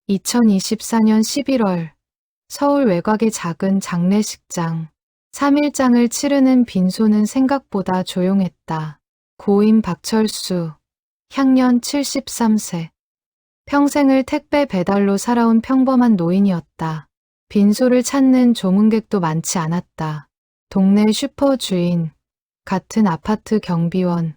2024년 11월 서울 외곽의 작은 장례식장. 3일장을 치르는 빈소는 생각보다 조용했다. 고인 박철수, 향년 73세. 평생을 택배 배달로 살아온 평범한 노인이었다. 빈소를 찾는 조문객도 많지 않았다. 동네 슈퍼 주인, 같은 아파트 경비원,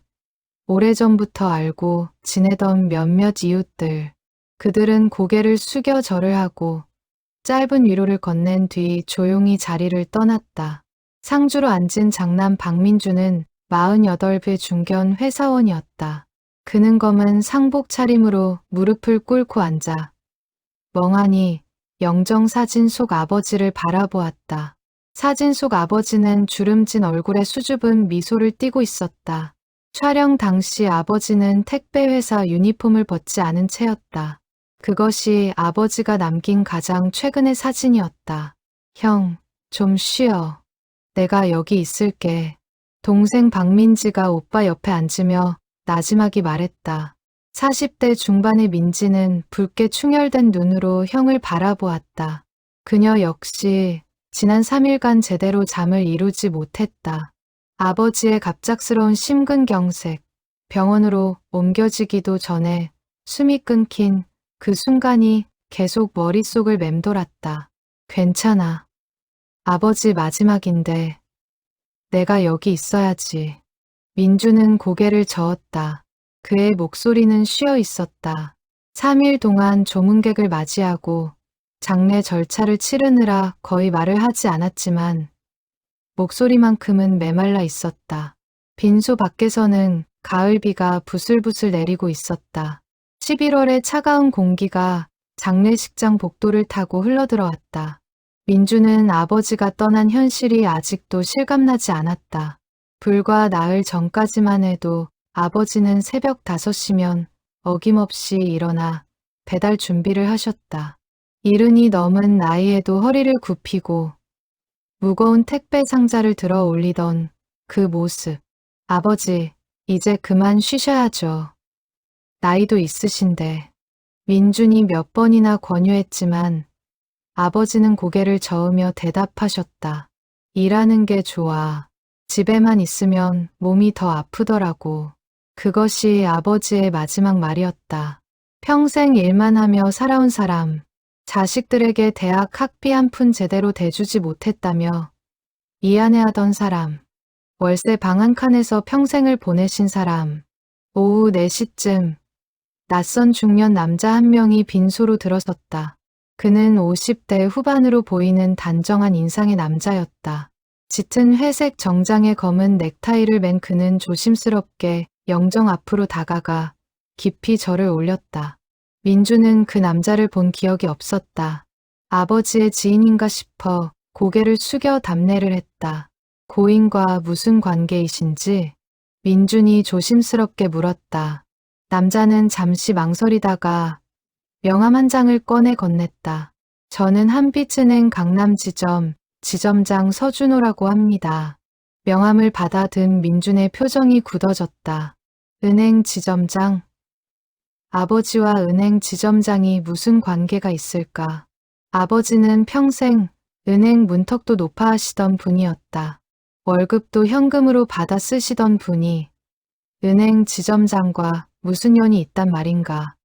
오래전부터 알고 지내던 몇몇 이웃들. 그들은 고개를 숙여 절을 하고 짧은 위로를 건넨 뒤 조용히 자리를 떠났다. 상주로 앉은 장남 박민주는 48배 중견 회사원이었다. 그는 검은 상복 차림으로 무릎을 꿇고 앉아 멍하니 영정사진 속 아버지를 바라보았다. 사진 속 아버지는 주름진 얼굴에 수줍은 미소를 띠고 있었다. 촬영 당시 아버지는 택배회사 유니폼을 벗지 않은 채였다. 그것이 아버지가 남긴 가장 최근의 사진이었다. 형, 좀 쉬어. 내가 여기 있을게. 동생 박민지가 오빠 옆에 앉으며 나지막이 말했다. 40대 중반의 민지는 붉게 충혈된 눈으로 형을 바라보았다. 그녀 역시 지난 3일간 제대로 잠을 이루지 못했다. 아버지의 갑작스러운 심근경색, 병원으로 옮겨지기도 전에 숨이 끊긴 그 순간이 계속 머릿속을 맴돌았다. 괜찮아. 아버지 마지막인데 내가 여기 있어야지. 민주는 고개를 저었다. 그의 목소리는 쉬어 있었다. 3일 동안 조문객을 맞이하고 장례 절차를 치르느라 거의 말을 하지 않았지만 목소리만큼은 메말라 있었다. 빈소 밖에서는 가을비가 부슬부슬 내리고 있었다. 11월의 차가운 공기가 장례식장 복도를 타고 흘러들어왔다. 민주는 아버지가 떠난 현실이 아직도 실감나지 않았다. 불과 나흘 전까지만 해도 아버지는 새벽 5시면 어김없이 일어나 배달 준비를 하셨다. 이른이 넘은 나이에도 허리를 굽히고 무거운 택배 상자를 들어 올리던 그 모습. 아버지, 이제 그만 쉬셔야죠. 나이도 있으신데. 민준이 몇 번이나 권유했지만 아버지는 고개를 저으며 대답하셨다. 일하는 게 좋아. 집에만 있으면 몸이 더 아프더라고. 그것이 아버지의 마지막 말이었다. 평생 일만 하며 살아온 사람, 자식들에게 대학 학비 한 푼 제대로 대주지 못했다며 미안해하던 사람, 월세 방 한 칸에서 평생을 보내신 사람. 오후 4시쯤 낯선 중년 남자 한 명이 빈소로 들어섰다. 그는 50대 후반으로 보이는 단정한 인상의 남자였다. 짙은 회색 정장에 검은 넥타이를 맨 그는 조심스럽게 영정 앞으로 다가가 깊이 절을 올렸다. 민주는 그 남자를 본 기억이 없었다. 아버지의 지인인가 싶어 고개를 숙여 답례를 했다. 고인과 무슨 관계이신지 민준이 조심스럽게 물었다. 남자는 잠시 망설이다가 명함 한 장을 꺼내 건넸다. 저는 한빛은행 강남지점 지점장 서준호라고 합니다. 명함을 받아든 민준의 표정이 굳어졌다. 은행 지점장? 아버지와 은행 지점장이 무슨 관계가 있을까? 아버지는 평생 은행 문턱도 높아 하시던 분이었다. 월급도 현금으로 받아 쓰시던 분이 은행 지점장과 무슨 연이 있단 말인가?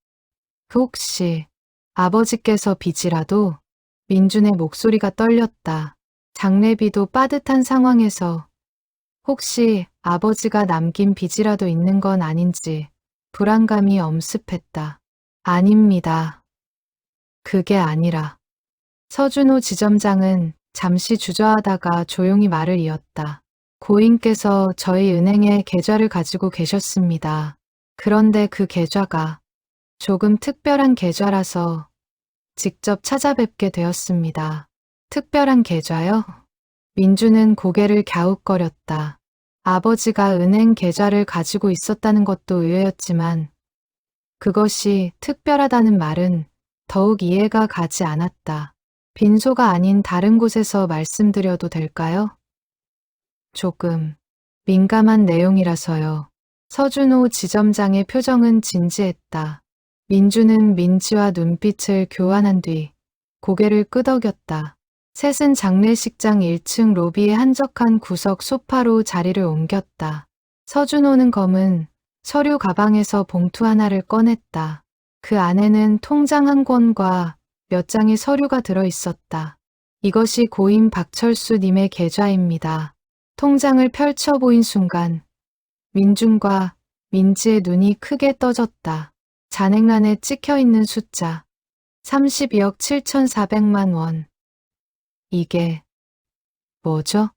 그 혹시 아버지께서 빚이라도? 민준의 목소리가 떨렸다. 장례비도 빠듯한 상황에서 혹시 아버지가 남긴 빚이라도 있는 건 아닌지 불안감이 엄습했다. 아닙니다. 그게 아니라. 서준호 지점장은 잠시 주저하다가 조용히 말을 이었다. 고인께서 저희 은행에 계좌를 가지고 계셨습니다. 그런데 그 계좌가 조금 특별한 계좌라서 직접 찾아뵙게 되었습니다. 특별한 계좌요? 민주는 고개를 갸웃거렸다. 아버지가 은행 계좌를 가지고 있었다는 것도 의외였지만 그것이 특별하다는 말은 더욱 이해가 가지 않았다. 빈소가 아닌 다른 곳에서 말씀드려도 될까요? 조금 민감한 내용이라서요. 서준호 지점장의 표정은 진지했다. 민주는 민지와 눈빛을 교환한 뒤 고개를 끄덕였다. 셋은 장례식장 1층 로비의 한적한 구석 소파로 자리를 옮겼다. 서준호는 검은 서류 가방에서 봉투 하나를 꺼냈다. 그 안에는 통장 한 권과 몇 장의 서류가 들어 있었다. 이것이 고인 박철수님의 계좌입니다. 통장을 펼쳐 보인 순간 민준과 민지의 눈이 크게 떠졌다. 잔액란에 찍혀 있는 숫자 32억 7,400만 원. 이게 뭐죠?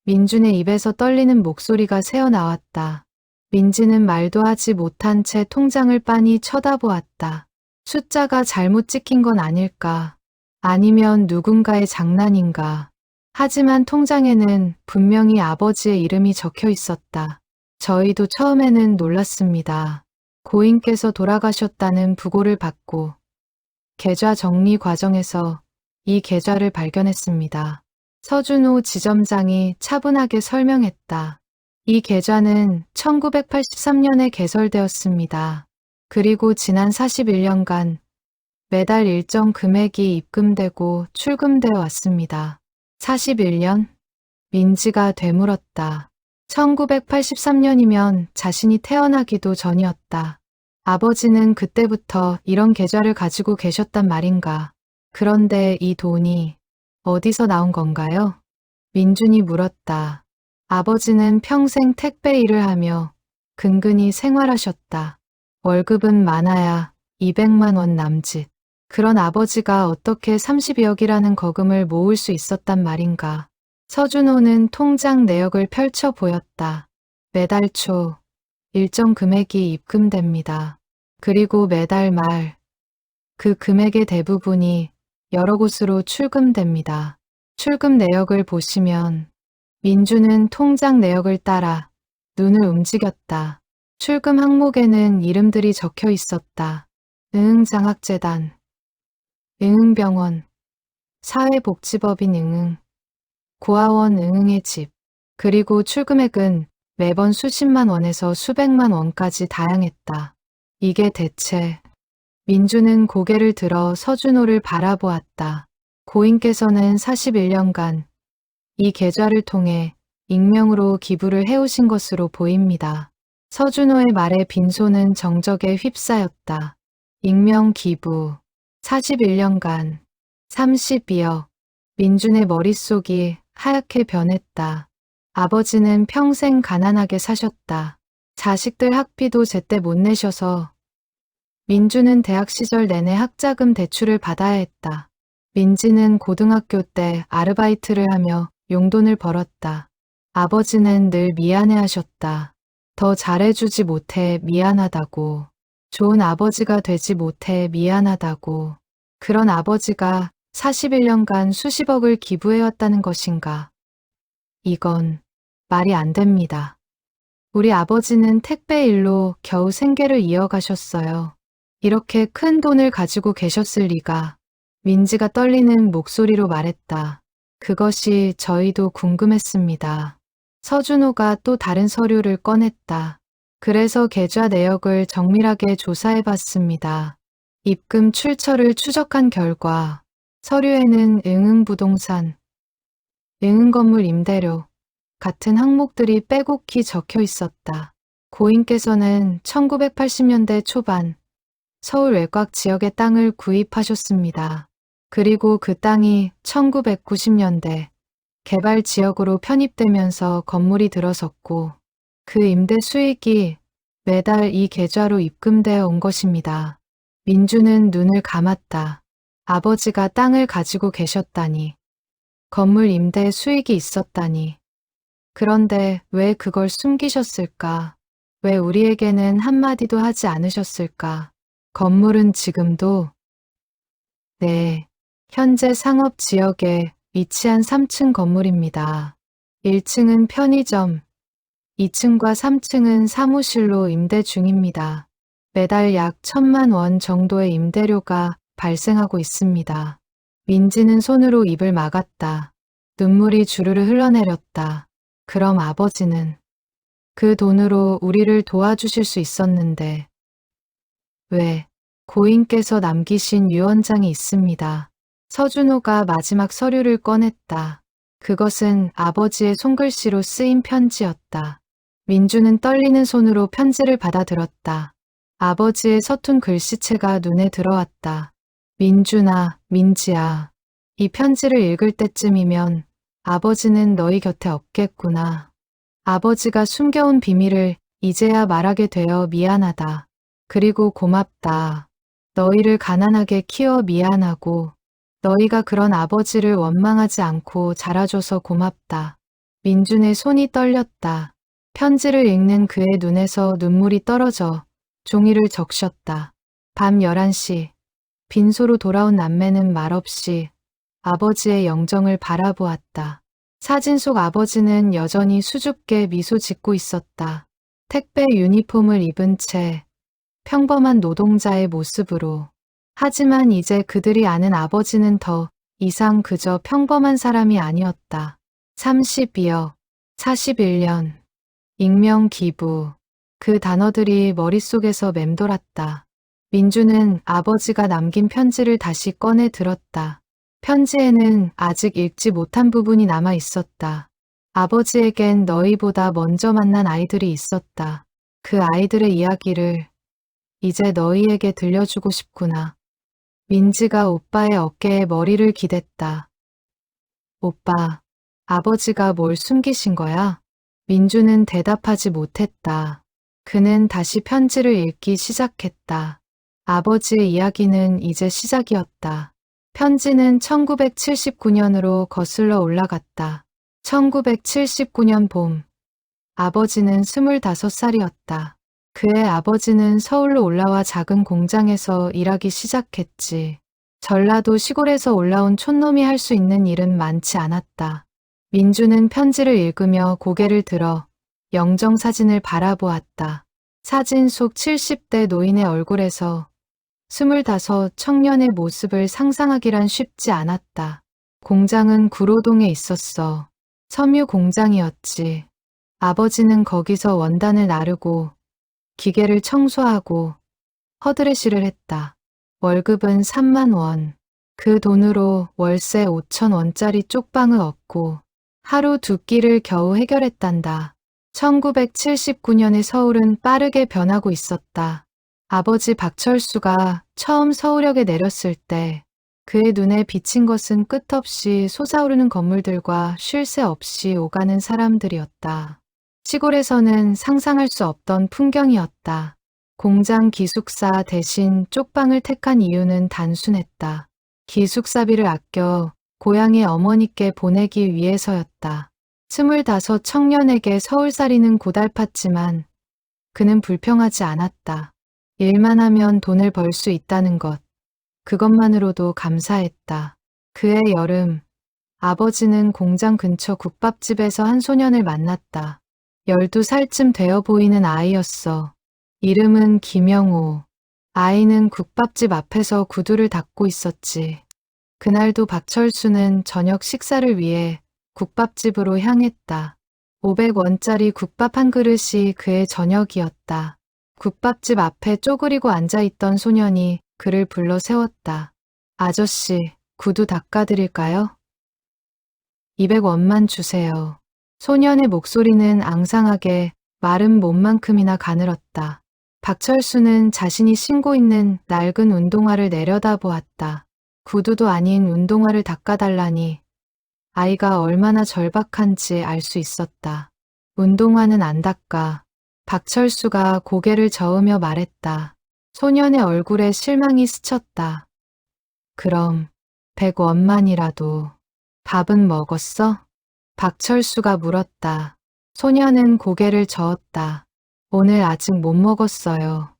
민준의 입에서 떨리는 목소리가 새어나왔다. 민지는 말도 하지 못한 채 통장을 빤히 쳐다보았다. 숫자가 잘못 찍힌 건 아닐까? 아니면 누군가의 장난인가? 하지만 통장에는 분명히 아버지의 이름이 적혀 있었다. 저희도 처음에는 놀랐습니다. 고인께서 돌아가셨다는 부고를 받고 계좌 정리 과정에서 이 계좌를 발견했습니다. 서준호 지점장이 차분하게 설명했다. 이 계좌는 1983년에 개설되었습니다. 그리고 지난 41년간 매달 일정 금액이 입금되고 출금되어 왔습니다. 41년? 민지가 되물었다. 1983년이면 자신이 태어나기도 전이었다. 아버지는 그때부터 이런 계좌를 가지고 계셨단 말인가. 그런데 이 돈이 어디서 나온 건가요? 민준이 물었다. 아버지는 평생 택배 일을 하며 근근히 생활하셨다. 월급은 많아야 200만 원 남짓. 그런 아버지가 어떻게 32억이라는 거금을 모을 수 있었단 말인가. 서준호는 통장 내역을 펼쳐 보였다. 매달 초 일정 금액이 입금됩니다. 그리고 매달 말 그 금액의 대부분이 여러 곳으로 출금됩니다. 출금 내역을 보시면 민주는 통장 내역을 따라 눈을 움직였다. 출금 항목에는 이름들이 적혀 있었다. 응응장학재단, 응응병원, 사회복지법인 응응, 고아원 응응의 집, 그리고 출금액은 매번 수십만 원에서 수백만 원까지 다양했다. 이게 대체... 민주는 고개를 들어 서준호를 바라보았다. 고인께서는 41년간 이 계좌를 통해 익명으로 기부를 해오신 것으로 보입니다. 서준호의 말에 빈손은 정적에 휩싸였다. 익명 기부, 41년간, 32억. 민준의 머릿속이 하얗게 변했다. 아버지는 평생 가난하게 사셨다. 자식들 학비도 제때 못 내셔서 민주는 대학 시절 내내 학자금 대출을 받아야 했다. 민지는 고등학교 때 아르바이트를 하며 용돈을 벌었다. 아버지는 늘 미안해하셨다. 더 잘해주지 못해 미안하다고. 좋은 아버지가 되지 못해 미안하다고. 그런 아버지가 41년간 수십억을 기부해왔다는 것인가. 이건 말이 안 됩니다. 우리 아버지는 택배 일로 겨우 생계를 이어가셨어요. 이렇게 큰 돈을 가지고 계셨을 리가. 민지가 떨리는 목소리로 말했다. 그것이 저희도 궁금했습니다. 서준호가 또 다른 서류를 꺼냈다. 그래서 계좌 내역을 정밀하게 조사해봤습니다. 입금 출처를 추적한 결과 서류에는 응응부동산, 응응건물 임대료 같은 항목들이 빼곡히 적혀 있었다. 고인께서는 1980년대 초반 서울 외곽 지역의 땅을 구입하셨습니다. 그리고 그 땅이 1990년대 개발 지역으로 편입되면서 건물이 들어섰고 그 임대 수익이 매달 이 계좌로 입금되어 온 것입니다. 민주는 눈을 감았다. 아버지가 땅을 가지고 계셨다니. 건물 임대 수익이 있었다니. 그런데 왜 그걸 숨기셨을까? 왜 우리에게는 한마디도 하지 않으셨을까? 건물은 지금도 네, 현재 상업지역에 위치한 3층 건물입니다. 1층은 편의점, 2층과 3층은 사무실로 임대 중입니다. 매달 약 1,000만 원 정도의 임대료가 발생하고 있습니다. 민지는 손으로 입을 막았다. 눈물이 주르르 흘러내렸다. 그럼 아버지는 그 돈으로 우리를 도와주실 수 있었는데 왜 고인께서 남기신 유언장이 있습니다. 서준호가 마지막 서류를 꺼냈다. 그것은 아버지의 손글씨로 쓰인 편지였다. 민주는 떨리는 손으로 편지를 받아들었다. 아버지의 서툰 글씨체가 눈에 들어왔다. 민준아, 민지야. 이 편지를 읽을 때쯤이면 아버지는 너희 곁에 없겠구나. 아버지가 숨겨온 비밀을 이제야 말하게 되어 미안하다. 그리고 고맙다. 너희를 가난하게 키워 미안하고 너희가 그런 아버지를 원망하지 않고 자라줘서 고맙다. 민준의 손이 떨렸다. 편지를 읽는 그의 눈에서 눈물이 떨어져 종이를 적셨다. 밤 11시 빈소로 돌아온 남매는 말없이 아버지의 영정을 바라보았다. 사진 속 아버지는 여전히 수줍게 미소 짓고 있었다. 택배 유니폼을 입은 채 평범한 노동자의 모습으로. 하지만 이제 그들이 아는 아버지는 더 이상 그저 평범한 사람이 아니었다. 32억, 41년, 익명 기부. 그 단어들이 머릿속에서 맴돌았다. 민주는 아버지가 남긴 편지를 다시 꺼내 들었다. 편지에는 아직 읽지 못한 부분이 남아 있었다. 아버지에겐 너희보다 먼저 만난 아이들이 있었다. 그 아이들의 이야기를 이제 너희에게 들려주고 싶구나. 민지가 오빠의 어깨에 머리를 기댔다. 오빠, 아버지가 뭘 숨기신 거야? 민주는 대답하지 못했다. 그는 다시 편지를 읽기 시작했다. 아버지의 이야기는 이제 시작이었다. 편지는 1979년으로 거슬러 올라갔다. 1979년 봄. 아버지는 25살이었다. 그의 아버지는 서울로 올라와 작은 공장에서 일하기 시작했지. 전라도 시골에서 올라온 촌놈이 할 수 있는 일은 많지 않았다. 민주는 편지를 읽으며 고개를 들어 영정사진을 바라보았다. 사진 속 70대 노인의 얼굴에서 25 청년의 모습을 상상하기란 쉽지 않았다. 공장은 구로동에 있었어. 섬유 공장이었지. 아버지는 거기서 원단을 나르고 기계를 청소하고 허드레시를 했다. 월급은 3만 원. 그 돈으로 월세 5천 원짜리 쪽방을 얻고 하루 두 끼를 겨우 해결했단다. 1979년의 서울은 빠르게 변하고 있었다. 아버지 박철수가 처음 서울역에 내렸을 때 그의 눈에 비친 것은 끝없이 솟아오르는 건물들과 쉴 새 없이 오가는 사람들이었다. 시골에서는 상상할 수 없던 풍경이었다. 공장 기숙사 대신 쪽방을 택한 이유는 단순했다. 기숙사비를 아껴 고향의 어머니께 보내기 위해서였다. 25 청년에게 서울살이는 고달팠지만 그는 불평하지 않았다. 일만 하면 돈을 벌 수 있다는 것. 그것만으로도 감사했다. 그해 여름, 아버지는 공장 근처 국밥집에서 한 소년을 만났다. 12살쯤 되어 보이는 아이였어. 이름은 김영호. 아이는 국밥집 앞에서 구두를 닦고 있었지. 그날도 박철수는 저녁 식사를 위해 국밥집으로 향했다. 500원짜리 국밥 한 그릇이 그의 저녁이었다. 국밥집 앞에 쪼그리고 앉아있던 소년이 그를 불러 세웠다. 아저씨, 구두 닦아드릴까요? 200원만 주세요. 소년의 목소리는 앙상하게 마른 몸만큼이나 가늘었다. 박철수는 자신이 신고 있는 낡은 운동화를 내려다보았다. 구두도 아닌 운동화를 닦아달라니 아이가 얼마나 절박한지 알 수 있었다. 운동화는 안 닦아. 박철수가 고개를 저으며 말했다. 소년의 얼굴에 실망이 스쳤다. 그럼 100원만이라도. 밥은 먹었어? 박철수가 물었다. 소년은 고개를 저었다. 오늘 아직 못 먹었어요.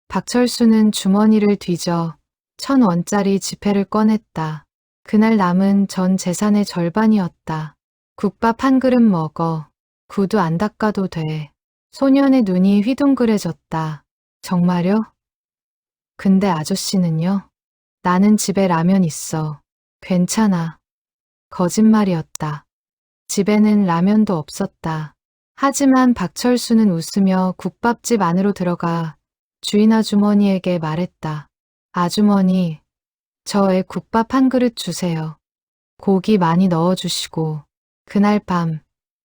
박철수는 주머니를 뒤져 1,000원짜리 지폐를 꺼냈다. 그날 남은 전 재산의 절반이었다. 국밥 한 그릇 먹어. 구두 안 닦아도 돼. 소년의 눈이 휘둥그레졌다. 정말요? 근데 아저씨는요? 나는 집에 라면 있어. 괜찮아. 거짓말이었다. 집에는 라면도 없었다. 하지만 박철수는 웃으며 국밥집 안으로 들어가 주인 아주머니에게 말했다. 아주머니, 저 애 국밥 한 그릇 주세요. 고기 많이 넣어주시고. 그날 밤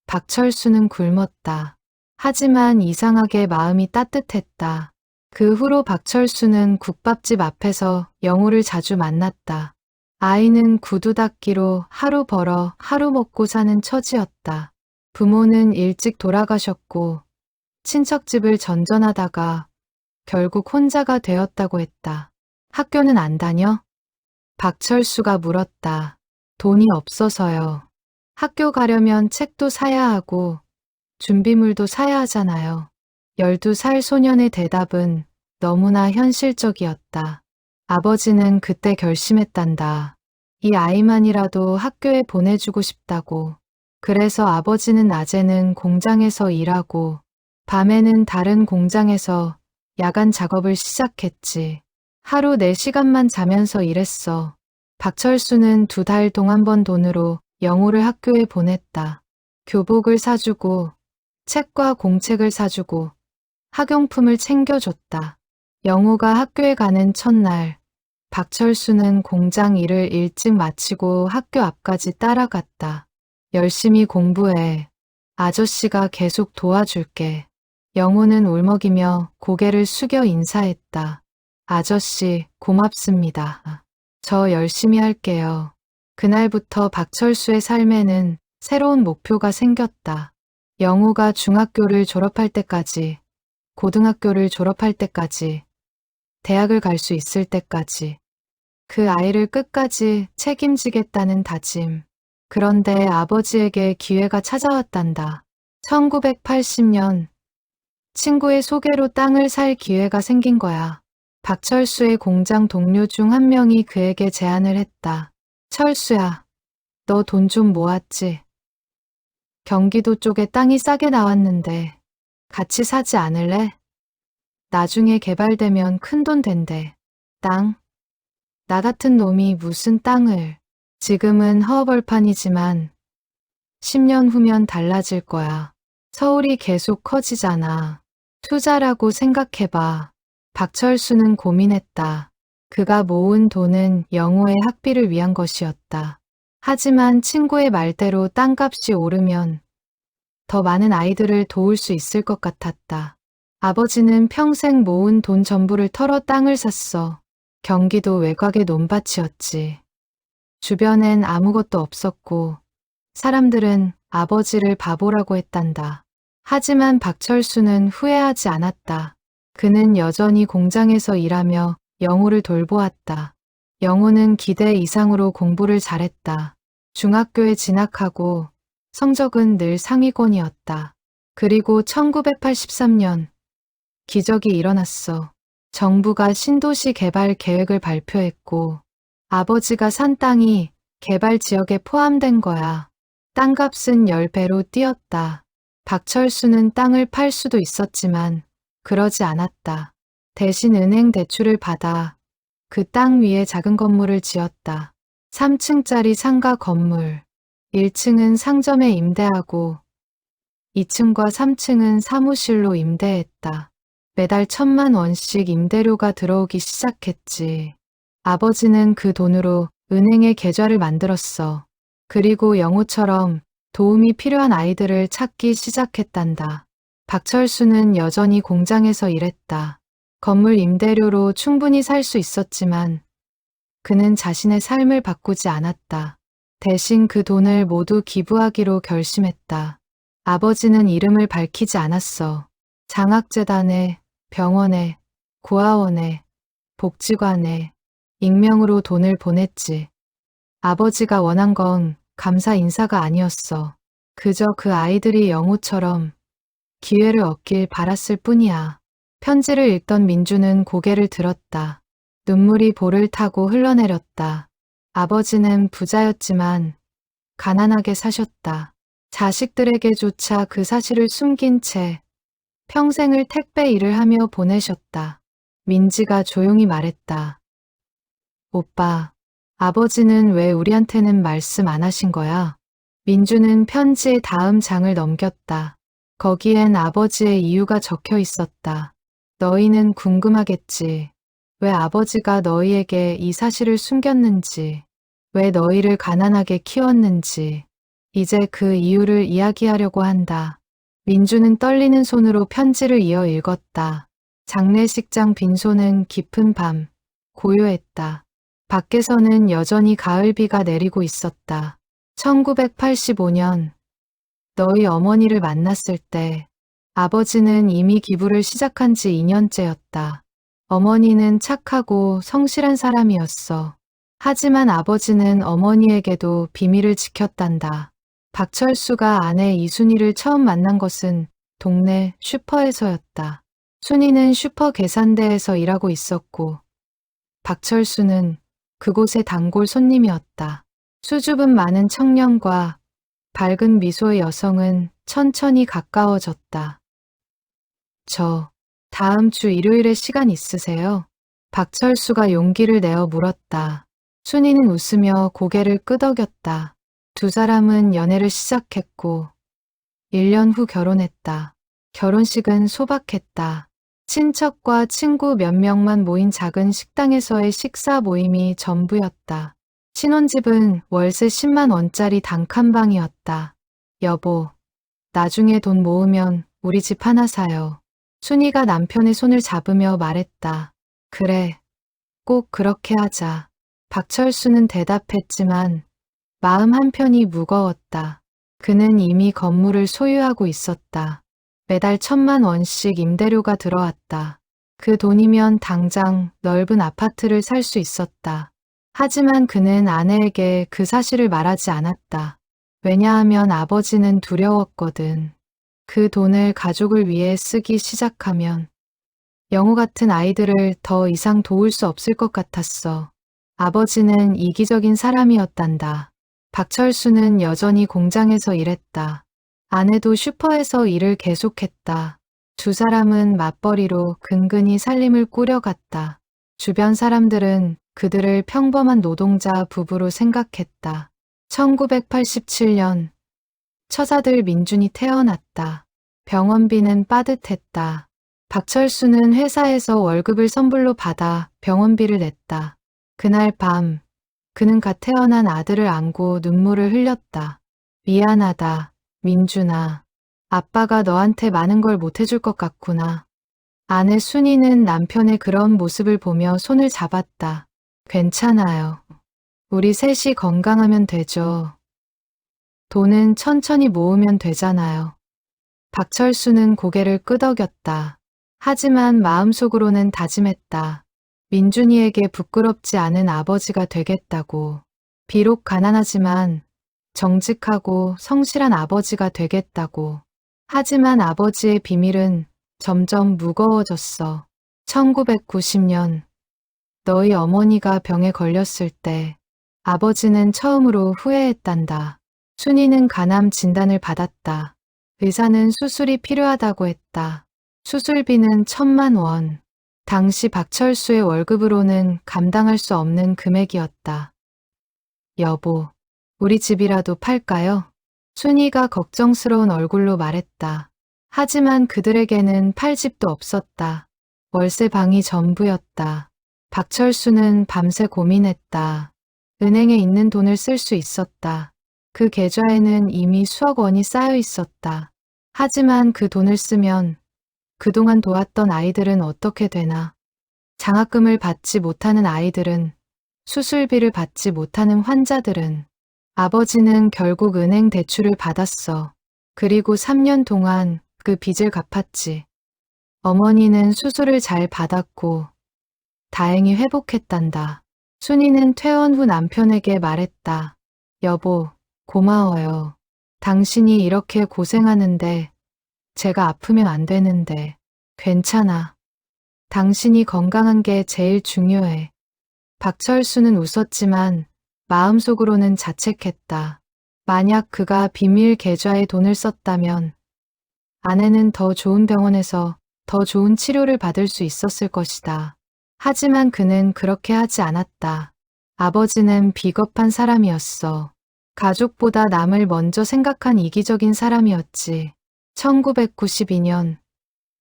박철수는 굶었다. 하지만 이상하게 마음이 따뜻했다. 그 후로 박철수는 국밥집 앞에서 영호를 자주 만났다. 아이는 구두 닦기로 하루 벌어 하루 먹고 사는 처지였다. 부모는 일찍 돌아가셨고 친척집을 전전하다가 결국 혼자가 되었다고 했다. 학교는 안 다녀? 박철수가 물었다. 돈이 없어서요. 학교 가려면 책도 사야 하고 준비물도 사야 하잖아요. 12살 소년의 대답은 너무나 현실적이었다. 아버지는 그때 결심했단다. 이 아이만이라도 학교에 보내주고 싶다고. 그래서 아버지는 낮에는 공장에서 일하고 밤에는 다른 공장에서 야간 작업을 시작했지. 하루 4시간만 자면서 일했어. 박철수는 2달 동안 번 돈으로 영호를 학교에 보냈다. 교복을 사주고 책과 공책을 사주고 학용품을 챙겨줬다. 영호가 학교에 가는 첫날 박철수는 공장 일을 일찍 마치고 학교 앞까지 따라갔다. 열심히 공부해. 아저씨가 계속 도와줄게. 영호는 울먹이며 고개를 숙여 인사했다. 아저씨, 고맙습니다. 저 열심히 할게요. 그날부터 박철수의 삶에는 새로운 목표가 생겼다. 영호가 중학교를 졸업할 때까지, 고등학교를 졸업할 때까지, 대학을 갈 수 있을 때까지 그 아이를 끝까지 책임지겠다는 다짐. 그런데 아버지에게 기회가 찾아왔단다. 1980년 친구의 소개로 땅을 살 기회가 생긴 거야. 박철수의 공장 동료 중 한 명이 그에게 제안을 했다. 철수야, 너 돈 좀 모았지? 경기도 쪽에 땅이 싸게 나왔는데 같이 사지 않을래? 나중에 개발되면 큰돈 된대. 땅? 나 같은 놈이 무슨 땅을. 지금은 허허벌판이지만 10년 후면 달라질 거야. 서울이 계속 커지잖아. 투자라고 생각해봐. 박철수는 고민했다. 그가 모은 돈은 영호의 학비를 위한 것이었다. 하지만 친구의 말대로 땅값이 오르면 더 많은 아이들을 도울 수 있을 것 같았다. 아버지는 평생 모은 돈 전부를 털어 땅을 샀어. 경기도 외곽의 논밭이었지. 주변엔 아무것도 없었고 사람들은 아버지를 바보라고 했단다. 하지만 박철수는 후회하지 않았다. 그는 여전히 공장에서 일하며 영호를 돌보았다. 영호는 기대 이상으로 공부를 잘했다. 중학교에 진학하고 성적은 늘 상위권이었다. 그리고 1983년 기적이 일어났어. 정부가 신도시 개발 계획을 발표했고 아버지가 산 땅이 개발 지역에 포함된 거야. 땅값은 10배로 뛰었다. 박철수는 땅을 팔 수도 있었지만 그러지 않았다. 대신 은행 대출을 받아 그 땅 위에 작은 건물을 지었다. 3층짜리 상가 건물. 1층은 상점에 임대하고 2층과 3층은 사무실로 임대했다. 매달 1,000만 원씩 임대료가 들어오기 시작했지. 아버지는 그 돈으로 은행에 계좌를 만들었어. 그리고 영호처럼 도움이 필요한 아이들을 찾기 시작했단다. 박철수는 여전히 공장에서 일했다. 건물 임대료로 충분히 살 수 있었지만 그는 자신의 삶을 바꾸지 않았다. 대신 그 돈을 모두 기부하기로 결심했다. 아버지는 이름을 밝히지 않았어. 장학재단에, 병원에, 고아원에, 복지관에 익명으로 돈을 보냈지. 아버지가 원한 건 감사 인사가 아니었어. 그저 그 아이들이 영호처럼 기회를 얻길 바랐을 뿐이야. 편지를 읽던 민주는 고개를 들었다. 눈물이 볼을 타고 흘러내렸다. 아버지는 부자였지만 가난하게 사셨다. 자식들에게조차 그 사실을 숨긴 채 평생을 택배 일을 하며 보내셨다. 민지가 조용히 말했다. 오빠, 아버지는 왜 우리한테는 말씀 안 하신 거야? 민주는 편지의 다음 장을 넘겼다. 거기엔 아버지의 이유가 적혀 있었다. 너희는 궁금하겠지. 왜 아버지가 너희에게 이 사실을 숨겼는지, 왜 너희를 가난하게 키웠는지. 이제 그 이유를 이야기하려고 한다. 민주는 떨리는 손으로 편지를 이어 읽었다. 장례식장 빈소는 깊은 밤, 고요했다. 밖에서는 여전히 가을비가 내리고 있었다. 1985년, 너희 어머니를 만났을 때 아버지는 이미 기부를 시작한 지 2년째였다. 어머니는 착하고 성실한 사람이었어. 하지만 아버지는 어머니에게도 비밀을 지켰단다. 박철수가 아내 이순희를 처음 만난 것은 동네 슈퍼에서였다. 순희는 슈퍼 계산대에서 일하고 있었고 박철수는 그곳의 단골 손님이었다. 수줍음 많은 청년과 밝은 미소의 여성은 천천히 가까워졌다. 저 다음 주 일요일에 시간 있으세요? 박철수가 용기를 내어 물었다. 순희는 웃으며 고개를 끄덕였다. 두 사람은 연애를 시작했고 1년 후 결혼했다. 결혼식은 소박했다. 친척과 친구 몇 명만 모인 작은 식당에서의 식사 모임이 전부였다. 신혼집은 월세 10만 원짜리 단칸방이었다. 여보, 나중에 돈 모으면 우리 집 하나 사요. 순이가 남편의 손을 잡으며 말했다. 그래, 꼭 그렇게 하자. 박철수는 대답했지만 마음 한편이 무거웠다. 그는 이미 건물을 소유하고 있었다. 매달 1,000만 원씩 임대료가 들어왔다. 그 돈이면 당장 넓은 아파트를 살 수 있었다. 하지만 그는 아내에게 그 사실을 말하지 않았다. 왜냐하면 아버지는 두려웠거든. 그 돈을 가족을 위해 쓰기 시작하면 영호 같은 아이들을 더 이상 도울 수 없을 것 같았어. 아버지는 이기적인 사람이었단다. 박철수는 여전히 공장에서 일했다. 아내도 슈퍼에서 일을 계속했다. 두 사람은 맞벌이로 근근히 살림을 꾸려갔다. 주변 사람들은 그들을 평범한 노동자 부부로 생각했다. 1987년 처자들 민준이 태어났다. 병원비는 빠듯했다. 박철수는 회사에서 월급을 선불로 받아 병원비를 냈다. 그날 밤 그는 갓 태어난 아들을 안고 눈물을 흘렸다. 미안하다, 민준아. 아빠가 너한테 많은 걸 못해줄 것 같구나. 아내 순이는 남편의 그런 모습을 보며 손을 잡았다. 괜찮아요. 우리 셋이 건강하면 되죠. 돈은 천천히 모으면 되잖아요. 박철수는 고개를 끄덕였다. 하지만 마음속으로는 다짐했다. 민준이에게 부끄럽지 않은 아버지가 되겠다고. 비록 가난하지만 정직하고 성실한 아버지가 되겠다고. 하지만 아버지의 비밀은 점점 무거워졌어. 1990년 너희 어머니가 병에 걸렸을 때 아버지는 처음으로 후회했단다. 순이는 간암 진단을 받았다. 의사는 수술이 필요하다고 했다. 수술비는 1,000만 원. 당시 박철수의 월급으로는 감당할 수 없는 금액이었다. 여보, 우리 집이라도 팔까요? 순이가 걱정스러운 얼굴로 말했다. 하지만 그들에게는 팔 집도 없었다. 월세 방이 전부였다. 박철수는 밤새 고민했다. 은행에 있는 돈을 쓸 수 있었다. 그 계좌에는 이미 수억 원이 쌓여 있었다. 하지만 그 돈을 쓰면 그동안 도왔던 아이들은 어떻게 되나? 장학금을 받지 못하는 아이들은, 수술비를 받지 못하는 환자들은, 아버지는 결국 은행 대출을 받았어. 그리고 3년 동안 그 빚을 갚았지. 어머니는 수술을 잘 받았고 다행히 회복했단다. 순이는 퇴원 후 남편에게 말했다. 여보, 고마워요. 당신이 이렇게 고생하는데 제가 아프면 안 되는데. 괜찮아. 당신이 건강한 게 제일 중요해. 박철수는 웃었지만 마음속으로는 자책했다. 만약 그가 비밀 계좌에 돈을 썼다면 아내는 더 좋은 병원에서 더 좋은 치료를 받을 수 있었을 것이다. 하지만 그는 그렇게 하지 않았다. 아버지는 비겁한 사람이었어. 가족보다 남을 먼저 생각한 이기적인 사람이었지. 1992년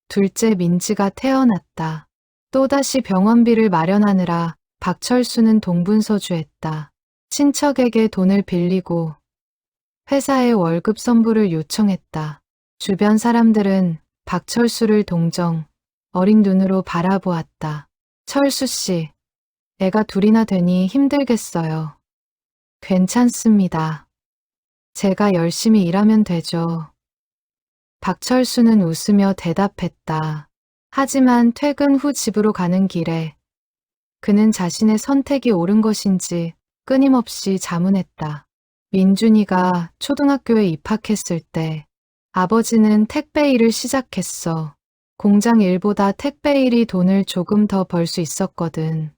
둘째 민지가 태어났다. 또다시 병원비를 마련하느라 박철수는 동분서주했다. 친척에게 돈을 빌리고 회사에 월급 선불을 요청했다. 주변 사람들은 박철수를 동정, 어린 눈으로 바라보았다. 철수 씨, 애가 둘이나 되니 힘들겠어요. 괜찮습니다. 제가 열심히 일하면 되죠. 박철수는 웃으며 대답했다. 하지만 퇴근 후 집으로 가는 길에 그는 자신의 선택이 옳은 것인지 끊임없이 자문했다. 민준이가 초등학교에 입학했을 때 아버지는 택배 일을 시작했어. 공장 일보다 택배 일이 돈을 조금 더 벌 수 있었거든.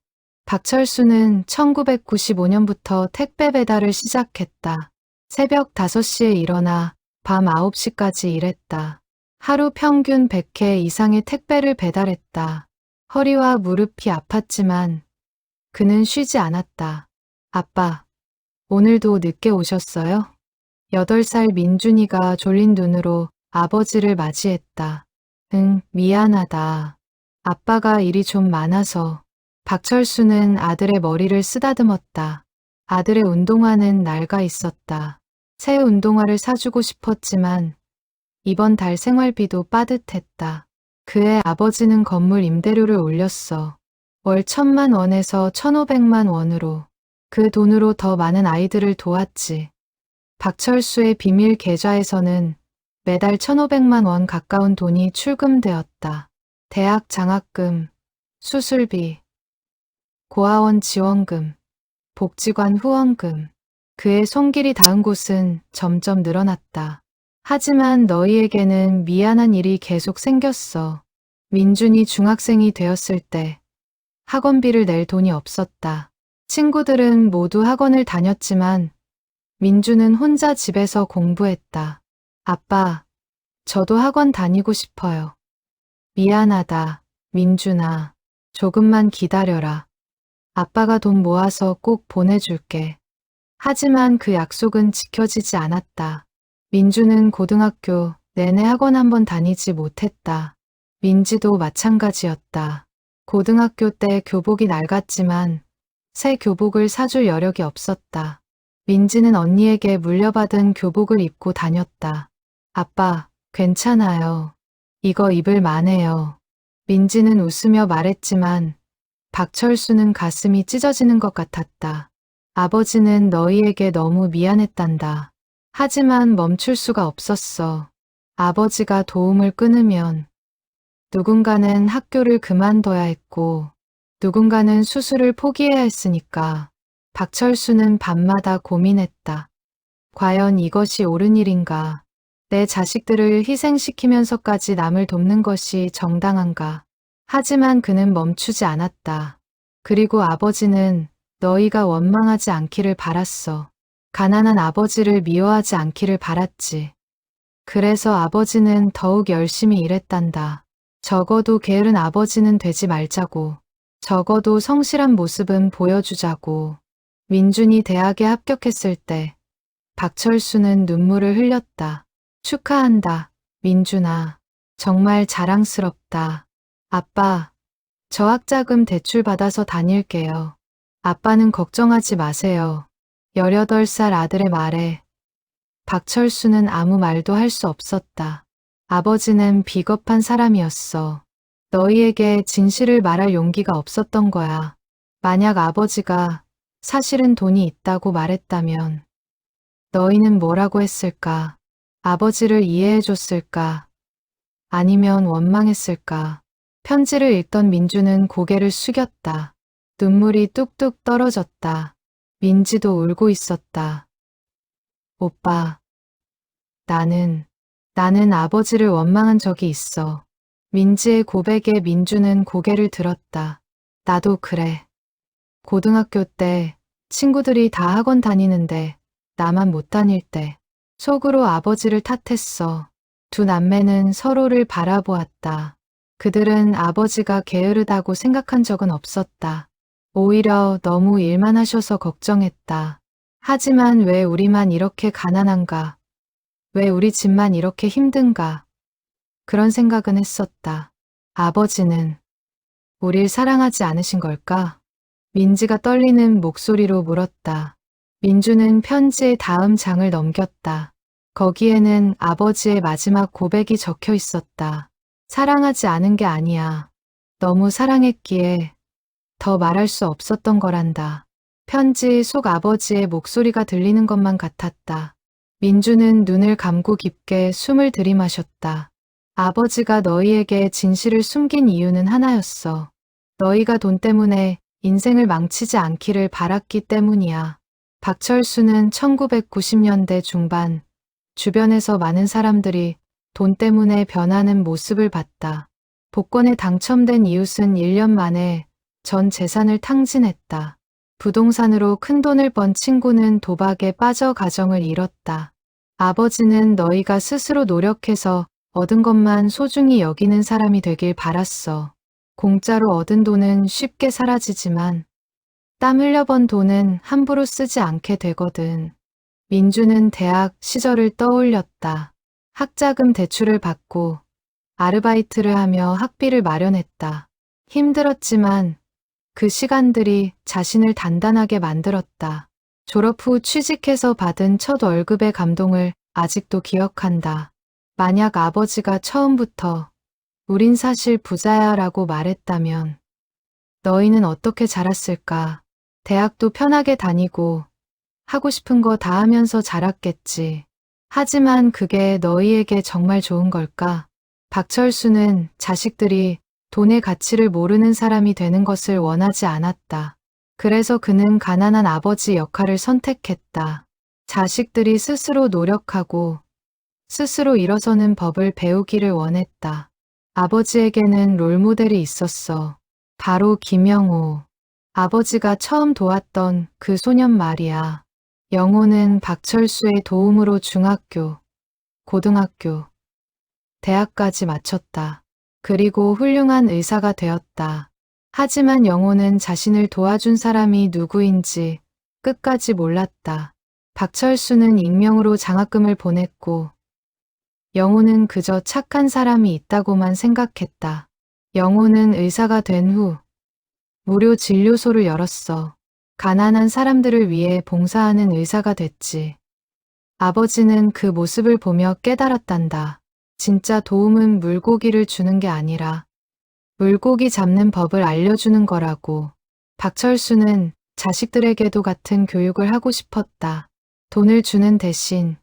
박철수는 1995년부터 택배 배달을 시작했다. 새벽 5시에 일어나 밤 9시까지 일했다. 하루 평균 100회 이상의 택배를 배달했다. 허리와 무릎이 아팠지만 그는 쉬지 않았다. 아빠, 오늘도 늦게 오셨어요? 8살 민준이가 졸린 눈으로 아버지를 맞이했다. 응, 미안하다. 아빠가 일이 좀 많아서. 박철수는 아들의 머리를 쓰다듬었다. 아들의 운동화는 낡아 있었다. 새 운동화를 사주고 싶었지만 이번 달 생활비도 빠듯했다. 그의 아버지는 건물 임대료를 올렸어. 월 1,000만 원에서 1,500만 원으로. 그 돈으로 더 많은 아이들을 도왔지. 박철수의 비밀 계좌에서는 매달 1,500만 원 가까운 돈이 출금되었다. 대학 장학금, 수술비, 고아원 지원금, 복지관 후원금. 그의 손길이 닿은 곳은 점점 늘어났다. 하지만 너희에게는 미안한 일이 계속 생겼어. 민준이 중학생이 되었을 때 학원비를 낼 돈이 없었다. 친구들은 모두 학원을 다녔지만 민준은 혼자 집에서 공부했다. 아빠, 저도 학원 다니고 싶어요. 미안하다, 민준아. 조금만 기다려라. 아빠가 돈 모아서 꼭 보내줄게. 하지만 그 약속은 지켜지지 않았다. 민주는 고등학교 내내 학원 한번 다니지 못했다. 민지도 마찬가지였다. 고등학교 때 교복이 낡았지만 새 교복을 사줄 여력이 없었다. 민지는 언니에게 물려받은 교복을 입고 다녔다. 아빠, 괜찮아요. 이거 입을 만해요. 민지는 웃으며 말했지만 박철수는 가슴이 찢어지는 것 같았다. 아버지는 너희에게 너무 미안했단다. 하지만 멈출 수가 없었어. 아버지가 도움을 끊으면 누군가는 학교를 그만둬야 했고 누군가는 수술을 포기해야 했으니까 박철수는 밤마다 고민했다. 과연 이것이 옳은 일인가? 내 자식들을 희생시키면서까지 남을 돕는 것이 정당한가? 하지만 그는 멈추지 않았다. 그리고 아버지는 너희가 원망하지 않기를 바랐어. 가난한 아버지를 미워하지 않기를 바랐지. 그래서 아버지는 더욱 열심히 일했단다. 적어도 게으른 아버지는 되지 말자고. 적어도 성실한 모습은 보여주자고. 민준이 대학에 합격했을 때 박철수는 눈물을 흘렸다. 축하한다, 민준아. 정말 자랑스럽다. 아빠, 저 학자금 대출 받아서 다닐게요. 아빠는 걱정하지 마세요. 18살 아들의 말에 박철수는 아무 말도 할 수 없었다. 아버지는 비겁한 사람이었어. 너희에게 진실을 말할 용기가 없었던 거야. 만약 아버지가 사실은 돈이 있다고 말했다면 너희는 뭐라고 했을까? 아버지를 이해해줬을까? 아니면 원망했을까? 편지를 읽던 민주는 고개를 숙였다. 눈물이 뚝뚝 떨어졌다. 민지도 울고 있었다. 오빠, 나는 아버지를 원망한 적이 있어. 민지의 고백에 민주는 고개를 들었다. 나도 그래. 고등학교 때 친구들이 다 학원 다니는데 나만 못 다닐 때 속으로 아버지를 탓했어. 두 남매는 서로를 바라보았다. 그들은 아버지가 게으르다고 생각한 적은 없었다. 오히려 너무 일만 하셔서 걱정했다. 하지만 왜 우리만 이렇게 가난한가? 왜 우리 집만 이렇게 힘든가? 그런 생각은 했었다. 아버지는 우릴 사랑하지 않으신 걸까? 민지가 떨리는 목소리로 물었다. 민주는 편지의 다음 장을 넘겼다. 거기에는 아버지의 마지막 고백이 적혀 있었다. 사랑하지 않은 게 아니야. 너무 사랑했기에 더 말할 수 없었던 거란다. 편지 속 아버지의 목소리가 들리는 것만 같았다. 민주는 눈을 감고 깊게 숨을 들이마셨다. 아버지가 너희에게 진실을 숨긴 이유는 하나였어. 너희가 돈 때문에 인생을 망치지 않기를 바랐기 때문이야. 박철수는 1990년대 중반 주변에서 많은 사람들이 돈 때문에 변하는 모습을 봤다. 복권에 당첨된 이웃은 1년 만에 전 재산을 탕진했다. 부동산으로 큰돈을 번 친구는 도박에 빠져 가정을 잃었다. 아버지는 너희가 스스로 노력해서 얻은 것만 소중히 여기는 사람이 되길 바랐어. 공짜로 얻은 돈은 쉽게 사라지지만 땀 흘려 번 돈은 함부로 쓰지 않게 되거든. 민주는 대학 시절을 떠올렸다. 학자금 대출을 받고 아르바이트를 하며 학비를 마련했다. 힘들었지만 그 시간들이 자신을 단단하게 만들었다. 졸업 후 취직해서 받은 첫 월급의 감동을 아직도 기억한다. 만약 아버지가 처음부터 우린 사실 부자야 라고 말했다면 너희는 어떻게 자랐을까? 대학도 편하게 다니고 하고 싶은 거 다 하면서 자랐겠지. 하지만 그게 너희에게 정말 좋은 걸까? 박철수는 자식들이 돈의 가치를 모르는 사람이 되는 것을 원하지 않았다. 그래서 그는 가난한 아버지 역할을 선택했다. 자식들이 스스로 노력하고 스스로 일어서는 법을 배우기를 원했다. 아버지에게는 롤모델이 있었어. 바로 김영호. 아버지가 처음 도왔던 그 소년 말이야. 영호는 박철수의 도움으로 중학교, 고등학교, 대학까지 마쳤다. 그리고 훌륭한 의사가 되었다. 하지만 영호는 자신을 도와준 사람이 누구인지 끝까지 몰랐다. 박철수는 익명으로 장학금을 보냈고 영호는 그저 착한 사람이 있다고만 생각했다. 영호는 의사가 된 후 무료 진료소를 열었어. 가난한 사람들을 위해 봉사하는 의사가 됐지. 아버지는 그 모습을 보며 깨달았단다. 진짜 도움은 물고기를 주는 게 아니라 물고기 잡는 법을 알려주는 거라고. 박철수는 자식들에게도 같은 교육을 하고 싶었다. 돈을 주는 대신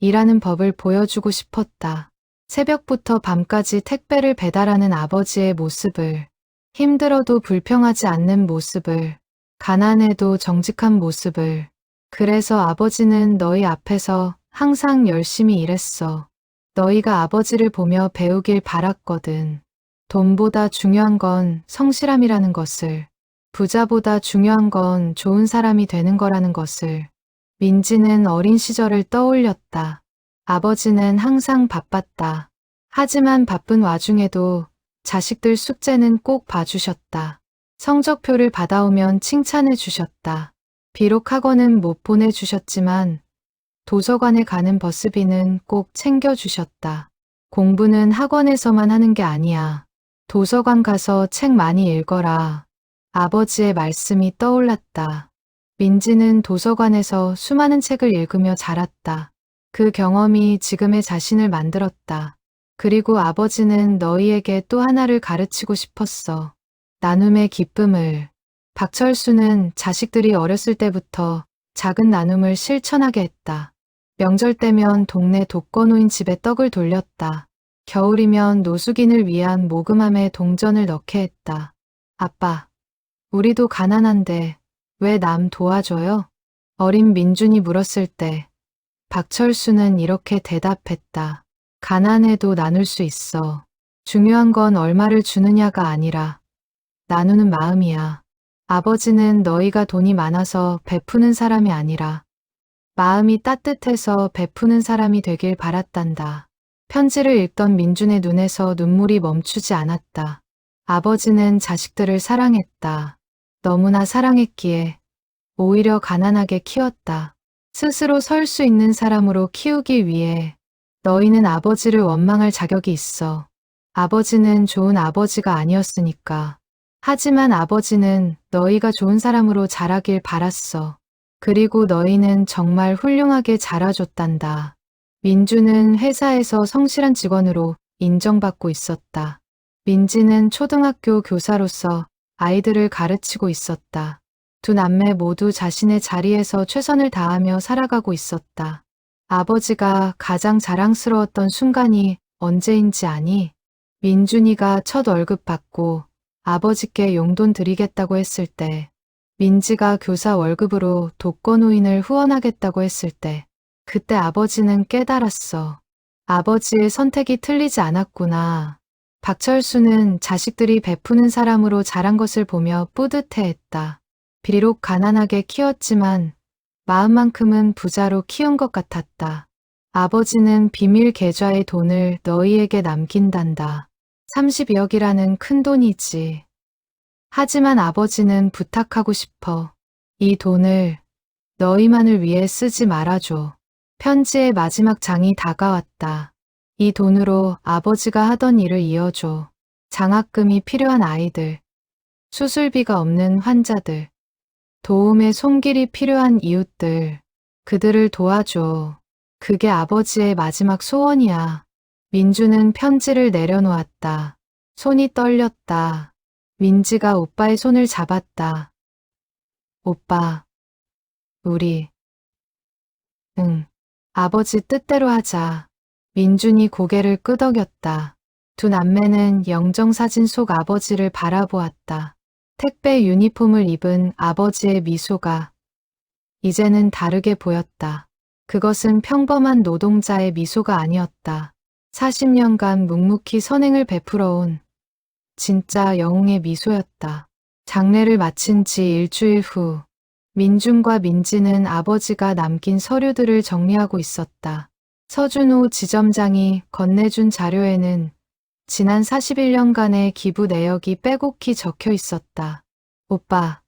일하는 법을 보여주고 싶었다. 새벽부터 밤까지 택배를 배달하는 아버지의 모습을, 힘들어도 불평하지 않는 모습을, 가난해도 정직한 모습을. 그래서 아버지는 너희 앞에서 항상 열심히 일했어. 너희가 아버지를 보며 배우길 바랐거든. 돈보다 중요한 건 성실함이라는 것을, 부자보다 중요한 건 좋은 사람이 되는 거라는 것을. 민지는 어린 시절을 떠올렸다. 아버지는 항상 바빴다. 하지만 바쁜 와중에도 자식들 숙제는 꼭 봐주셨다. 성적표를 받아오면 칭찬해 주셨다. 비록 학원은 못 보내주셨지만 도서관에 가는 버스비는 꼭 챙겨주셨다. 공부는 학원에서만 하는 게 아니야. 도서관 가서 책 많이 읽어라. 아버지의 말씀이 떠올랐다. 민지는 도서관에서 수많은 책을 읽으며 자랐다. 그 경험이 지금의 자신을 만들었다. 그리고 아버지는 너희에게 또 하나를 가르치고 싶었어. 나눔의 기쁨을. 박철수는 자식들이 어렸을 때부터 작은 나눔을 실천하게 했다. 명절 때면 동네 독거노인 집에 떡을 돌렸다. 겨울이면 노숙인을 위한 모금함에 동전을 넣게 했다. 아빠, 우리도 가난한데 왜 남 도와줘요? 어린 민준이 물었을 때 박철수는 이렇게 대답했다. 가난해도 나눌 수 있어. 중요한 건 얼마를 주느냐가 아니라 나누는 마음이야. 아버지는 너희가 돈이 많아서 베푸는 사람이 아니라 마음이 따뜻해서 베푸는 사람이 되길 바랐단다. 편지를 읽던 민준의 눈에서 눈물이 멈추지 않았다. 아버지는 자식들을 사랑했다. 너무나 사랑했기에 오히려 가난하게 키웠다. 스스로 설 수 있는 사람으로 키우기 위해 너희는 아버지를 원망할 자격이 있어. 아버지는 좋은 아버지가 아니었으니까. 하지만 아버지는 너희가 좋은 사람으로 자라길 바랐어. 그리고 너희는 정말 훌륭하게 자라줬단다. 민주는 회사에서 성실한 직원으로 인정받고 있었다. 민지는 초등학교 교사로서 아이들을 가르치고 있었다. 두 남매 모두 자신의 자리에서 최선을 다하며 살아가고 있었다. 아버지가 가장 자랑스러웠던 순간이 언제인지 아니? 민준이가 첫 월급 받고 아버지께 용돈 드리겠다고 했을 때, 민지가 교사 월급으로 독거노인을 후원하겠다고 했을 때, 그때 아버지는 깨달았어. 아버지의 선택이 틀리지 않았구나. 박철수는 자식들이 베푸는 사람으로 자란 것을 보며 뿌듯해했다. 비록 가난하게 키웠지만 마음만큼은 부자로 키운 것 같았다. 아버지는 비밀 계좌의 돈을 너희에게 남긴단다. 32억이라는 큰 돈이지. 하지만 아버지는 부탁하고 싶어. 이 돈을 너희만을 위해 쓰지 말아줘. 편지의 마지막 장이 다가왔다. 이 돈으로 아버지가 하던 일을 이어줘. 장학금이 필요한 아이들, 수술비가 없는 환자들, 도움의 손길이 필요한 이웃들, 그들을 도와줘. 그게 아버지의 마지막 소원이야. 민주는 편지를 내려놓았다. 손이 떨렸다. 민지가 오빠의 손을 잡았다. 오빠, 우리, 응, 아버지 뜻대로 하자. 민준이 고개를 끄덕였다. 두 남매는 영정사진 속 아버지를 바라보았다. 택배 유니폼을 입은 아버지의 미소가 이제는 다르게 보였다. 그것은 평범한 노동자의 미소가 아니었다. 40년간 묵묵히 선행을 베풀어온 진짜 영웅의 미소였다. 장례를 마친 지 일주일 후, 민준과 민지는 아버지가 남긴 서류들을 정리하고 있었다. 서준호 지점장이 건네준 자료에는 지난 41년간의 기부 내역이 빼곡히 적혀 있었다. 오빠,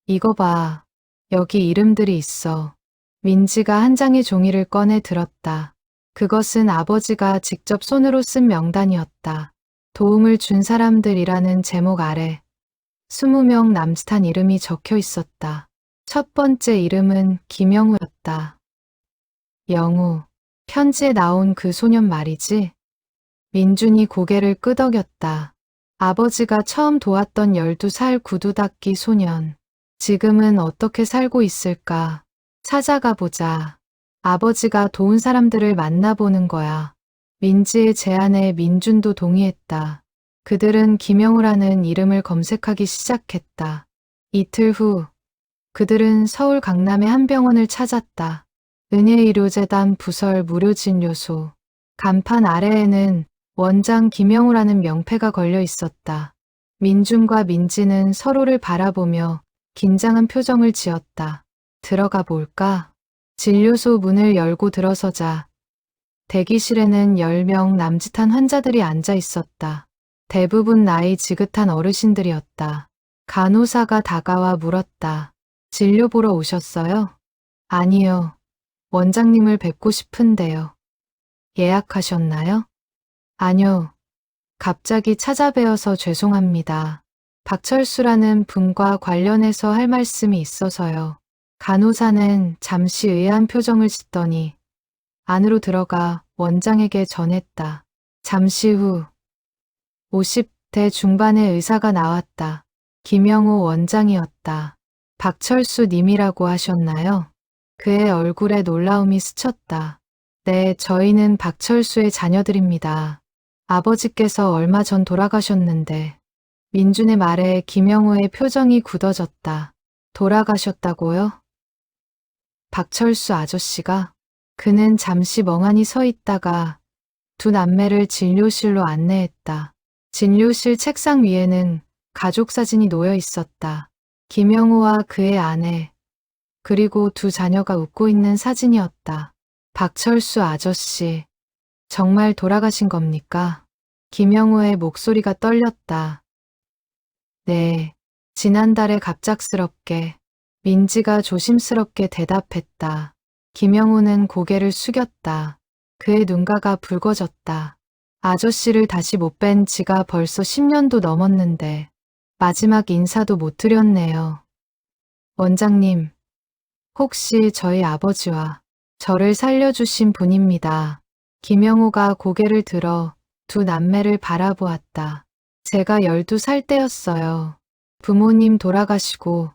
이거 봐. 여기 이름들이 있어. 민지가 한 장의 종이를 꺼내 들었다. 그것은 아버지가 직접 손으로 쓴 명단이었다. 도움을 준 사람들이라는 제목 아래 20명 남짓한 이름이 적혀 있었다. 첫 번째 이름은 김영우였다. 영우, 편지에 나온 그 소년 말이지? 민준이 고개를 끄덕였다. 아버지가 처음 도왔던 12살 구두 닦기 소년. 지금은 어떻게 살고 있을까? 찾아가 보자. 아버지가 도운 사람들을 만나보는 거야. 민지의 제안에 민준도 동의했다. 그들은 김영우라는 이름을 검색하기 시작했다. 이틀 후, 그들은 서울 강남의 한 병원을 찾았다. 은혜의료재단 부설 무료진료소. 간판 아래에는 원장 김영우라는 명패가 걸려 있었다. 민준과 민지는 서로를 바라보며 긴장한 표정을 지었다. 들어가 볼까? 진료소 문을 열고 들어서자 대기실에는 10명 남짓한 환자들이 앉아 있었다. 대부분 나이 지긋한 어르신들이었다. 간호사가 다가와 물었다. 진료 보러 오셨어요? 아니요. 원장님을 뵙고 싶은데요. 예약하셨나요? 아니요. 갑자기 찾아뵈어서 죄송합니다. 박철수라는 분과 관련해서 할 말씀이 있어서요. 간호사는 잠시 의아한 표정을 짓더니 안으로 들어가 원장에게 전했다. 잠시 후 50대 중반의 의사가 나왔다. 김영우 원장이었다. 박철수 님이라고 하셨나요? 그의 얼굴에 놀라움이 스쳤다. 네, 저희는 박철수의 자녀들입니다. 아버지께서 얼마 전 돌아가셨는데. 민준의 말에 김영우의 표정이 굳어졌다. 돌아가셨다고요? 박철수 아저씨가? 그는 잠시 멍하니 서 있다가 두 남매를 진료실로 안내했다. 진료실 책상 위에는 가족 사진이 놓여 있었다. 김영우와 그의 아내, 그리고 두 자녀가 웃고 있는 사진이었다. 박철수 아저씨, 정말 돌아가신 겁니까? 김영우의 목소리가 떨렸다. 네, 지난달에 갑작스럽게. 민지가 조심스럽게 대답했다. 김영우는 고개를 숙였다. 그의 눈가가 붉어졌다. 아저씨를 다시 못 뵌 지가 벌써 10년도 넘었는데 마지막 인사도 못 드렸네요. 원장님, 혹시 저희 아버지와 저를 살려주신 분입니다. 김영호가 고개를 들어 두 남매를 바라보았다. 제가 12살 때였어요. 부모님 돌아가시고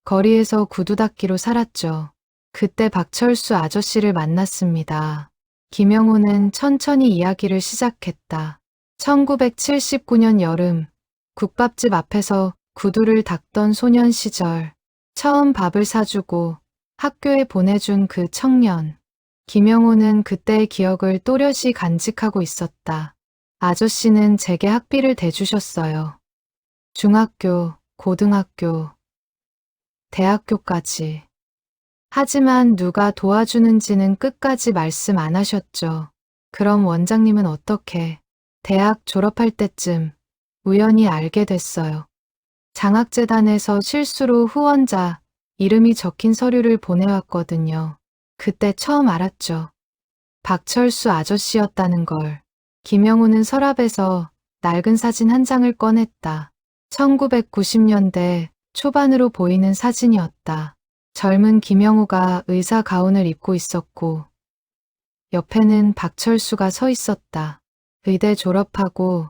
거리에서 구두 닦기로 살았죠. 그때 박철수 아저씨를 만났습니다. 김영호는 천천히 이야기를 시작했다. 1979년 여름, 국밥집 앞에서 구두를 닦던 소년 시절, 처음 밥을 사주고 학교에 보내준 그 청년. 김영호는 그때의 기억을 또렷이 간직하고 있었다. 아저씨는 제게 학비를 대주셨어요. 중학교, 고등학교, 대학교까지. 하지만 누가 도와주는지는 끝까지 말씀 안 하셨죠. 그럼 원장님은 어떻게? 대학 졸업할 때쯤 우연히 알게 됐어요. 장학재단에서 실수로 후원자 이름이 적힌 서류를 보내왔거든요. 그때 처음 알았죠. 박철수 아저씨였다는 걸. 김영호는 서랍에서 낡은 사진 한 장을 꺼냈다. 1990년대 초반으로 보이는 사진이었다. 젊은 김영호가 의사 가운을 입고 있었고 옆에는 박철수가 서 있었다. 의대 졸업하고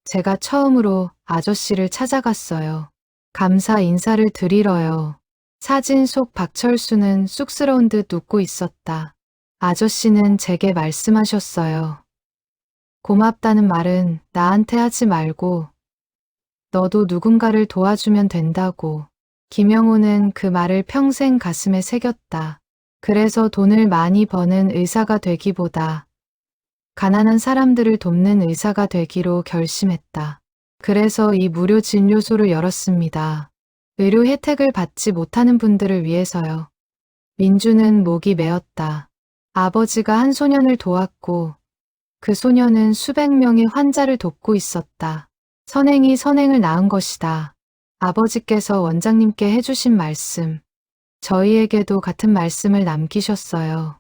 제가 처음으로 아저씨를 찾아갔어요. 감사 인사를 드리러요. 사진 속 박철수는 쑥스러운 듯 웃고 있었다. 아저씨는 제게 말씀하셨어요. 고맙다는 말은 나한테 하지 말고 너도 누군가를 도와주면 된다고. 김영호는 그 말을 평생 가슴에 새겼다. 그래서 돈을 많이 버는 의사가 되기보다 가난한 사람들을 돕는 의사가 되기로 결심했다. 그래서 이 무료 진료소를 열었습니다. 의료 혜택을 받지 못하는 분들을 위해서요. 민주는 목이 메었다. 아버지가 한 소년을 도왔고 그 소년은 수백 명의 환자를 돕고 있었다. 선행이 선행을 낳은 것이다. 아버지께서 원장님께 해주신 말씀, 저희에게도 같은 말씀을 남기셨어요.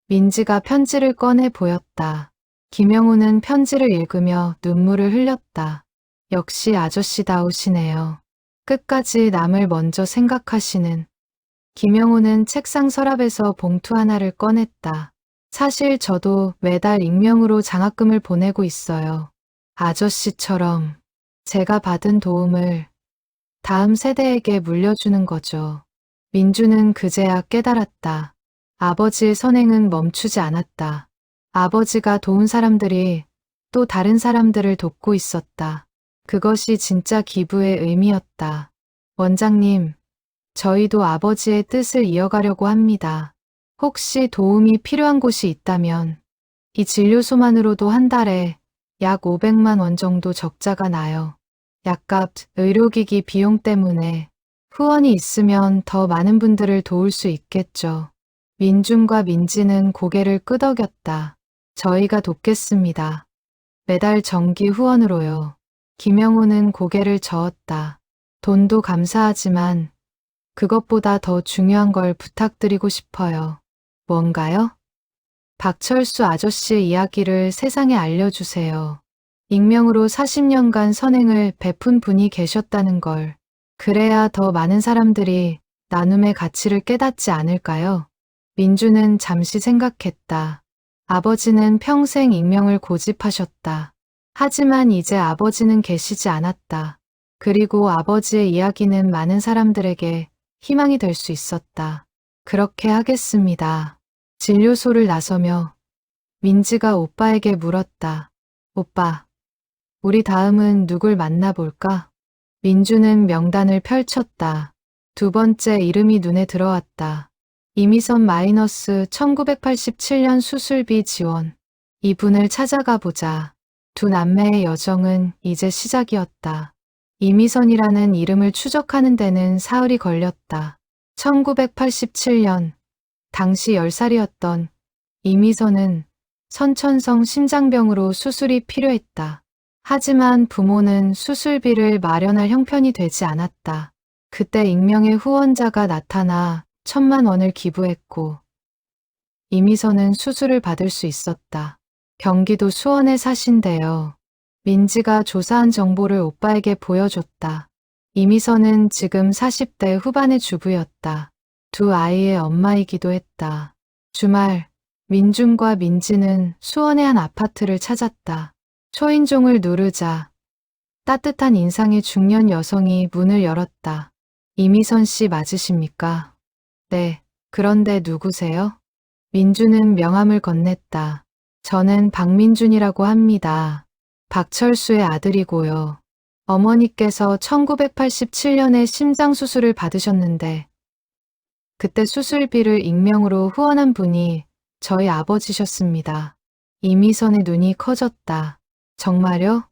민지가 편지를 꺼내 보였다. 김영호는 편지를 읽으며 눈물을 흘렸다. 역시 아저씨다우시네요. 끝까지 남을 먼저 생각하시는. 김영호는 책상 서랍에서 봉투 하나를 꺼냈다. 사실 저도 매달 익명으로 장학금을 보내고 있어요. 아저씨처럼 제가 받은 도움을 다음 세대에게 물려주는 거죠. 민주는 그제야 깨달았다. 아버지의 선행은 멈추지 않았다. 아버지가 도운 사람들이 또 다른 사람들을 돕고 있었다. 그것이 진짜 기부의 의미였다. 원장님, 저희도 아버지의 뜻을 이어가려고 합니다. 혹시 도움이 필요한 곳이 있다면 이 진료소만으로도 한 달에 약 500만 원 정도 적자가 나요. 약값, 의료기기 비용 때문에 후원이 있으면 더 많은 분들을 도울 수 있겠죠. 민준과 민지는 고개를 끄덕였다. 저희가 돕겠습니다. 매달 정기 후원으로요. 김영호는 고개를 저었다. 돈도 감사하지만 그것보다 더 중요한 걸 부탁드리고 싶어요. 뭔가요? 박철수 아저씨의 이야기를 세상에 알려주세요. 익명으로 40년간 선행을 베푼 분이 계셨다는 걸. 그래야 더 많은 사람들이 나눔의 가치를 깨닫지 않을까요? 민주는 잠시 생각했다. 아버지는 평생 익명을 고집하셨다. 하지만 이제 아버지는 계시지 않았다. 그리고 아버지의 이야기는 많은 사람들에게 희망이 될 수 있었다. 그렇게 하겠습니다. 진료소를 나서며 민지가 오빠에게 물었다. 오빠, 우리 다음은 누굴 만나볼까? 민주는 명단을 펼쳤다. 두 번째 이름이 눈에 들어왔다. 이미선 마이너스 1987년 수술비 지원. 이분을 찾아가 보자. 두 남매의 여정은 이제 시작이었다. 이미선이라는 이름을 추적하는 데는 사흘이 걸렸다. 1987년, 당시 10살이었던 이미선은 선천성 심장병으로 수술이 필요했다. 하지만 부모는 수술비를 마련할 형편이 되지 않았다. 그때 익명의 후원자가 나타나 1,000만 원을 기부했고 이미선은 수술을 받을 수 있었다. 경기도 수원에 사신대요. 민지가 조사한 정보를 오빠에게 보여줬다. 이미선은 지금 40대 후반의 주부였다. 두 아이의 엄마이기도 했다. 주말, 민준과 민지는 수원의 한 아파트를 찾았다. 초인종을 누르자 따뜻한 인상의 중년 여성이 문을 열었다. 이미선 씨 맞으십니까? 네, 그런데 누구세요? 민준은 명함을 건넸다. 저는 박민준이라고 합니다. 박철수의 아들이고요. 어머니께서 1987년에 심장수술을 받으셨는데 그때 수술비를 익명으로 후원한 분이 저희 아버지셨습니다. 이미선의 눈이 커졌다. 정말요?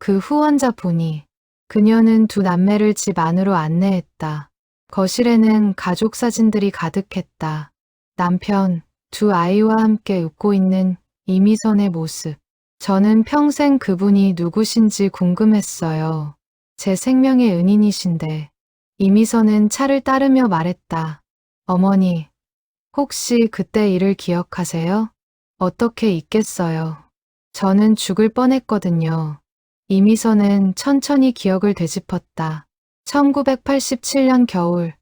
그 후원자 분이. 그녀는 두 남매를 집 안으로 안내했다. 거실에는 가족 사진들이 가득했다. 남편, 두 아이와 함께 웃고 있는 이미선의 모습. 저는 평생 그분이 누구신지 궁금했어요. 제 생명의 은인이신데. 이미선은 차를 따르며 말했다. 어머니, 혹시 그때 일을 기억하세요? 어떻게 잊겠어요. 저는 죽을 뻔했거든요. 이미선은 천천히 기억을 되짚었다. 1987년 겨울,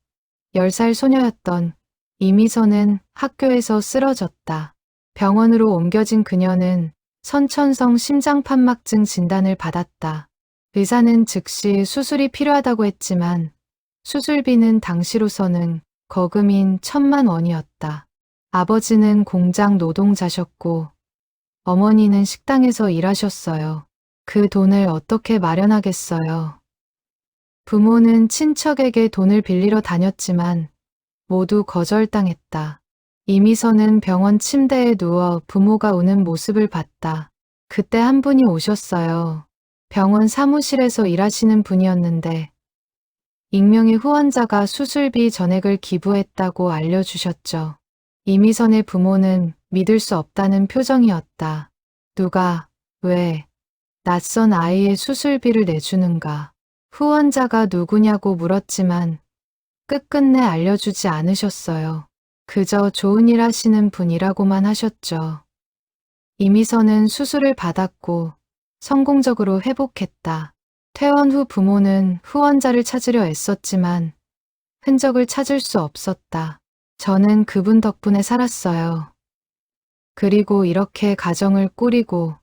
10살 소녀였던 이미선은 학교에서 쓰러졌다. 병원으로 옮겨진 그녀는 선천성 심장판막증 진단을 받았다. 의사는 즉시 수술이 필요하다고 했지만 수술비는 당시로서는 거금인 1,000만 원이었다. 아버지는 공장 노동자셨고 어머니는 식당에서 일하셨어요. 그 돈을 어떻게 마련하겠어요. 부모는 친척에게 돈을 빌리러 다녔지만 모두 거절당했다. 이미선은 병원 침대에 누워 부모가 우는 모습을 봤다. 그때 한 분이 오셨어요. 병원 사무실에서 일하시는 분이었는데 익명의 후원자가 수술비 전액을 기부했다고 알려주셨죠. 이미선의 부모는 믿을 수 없다는 표정이었다. 누가, 왜, 낯선 아이의 수술비를 내주는가. 후원자가 누구냐고 물었지만 끝끝내 알려주지 않으셨어요. 그저 좋은 일 하시는 분이라고만 하셨죠. 이미선은 수술을 받았고 성공적으로 회복했다. 퇴원 후 부모는 후원자를 찾으려 애썼지만 흔적을 찾을 수 없었다. 저는 그분 덕분에 살았어요. 그리고 이렇게 가정을 꾸리고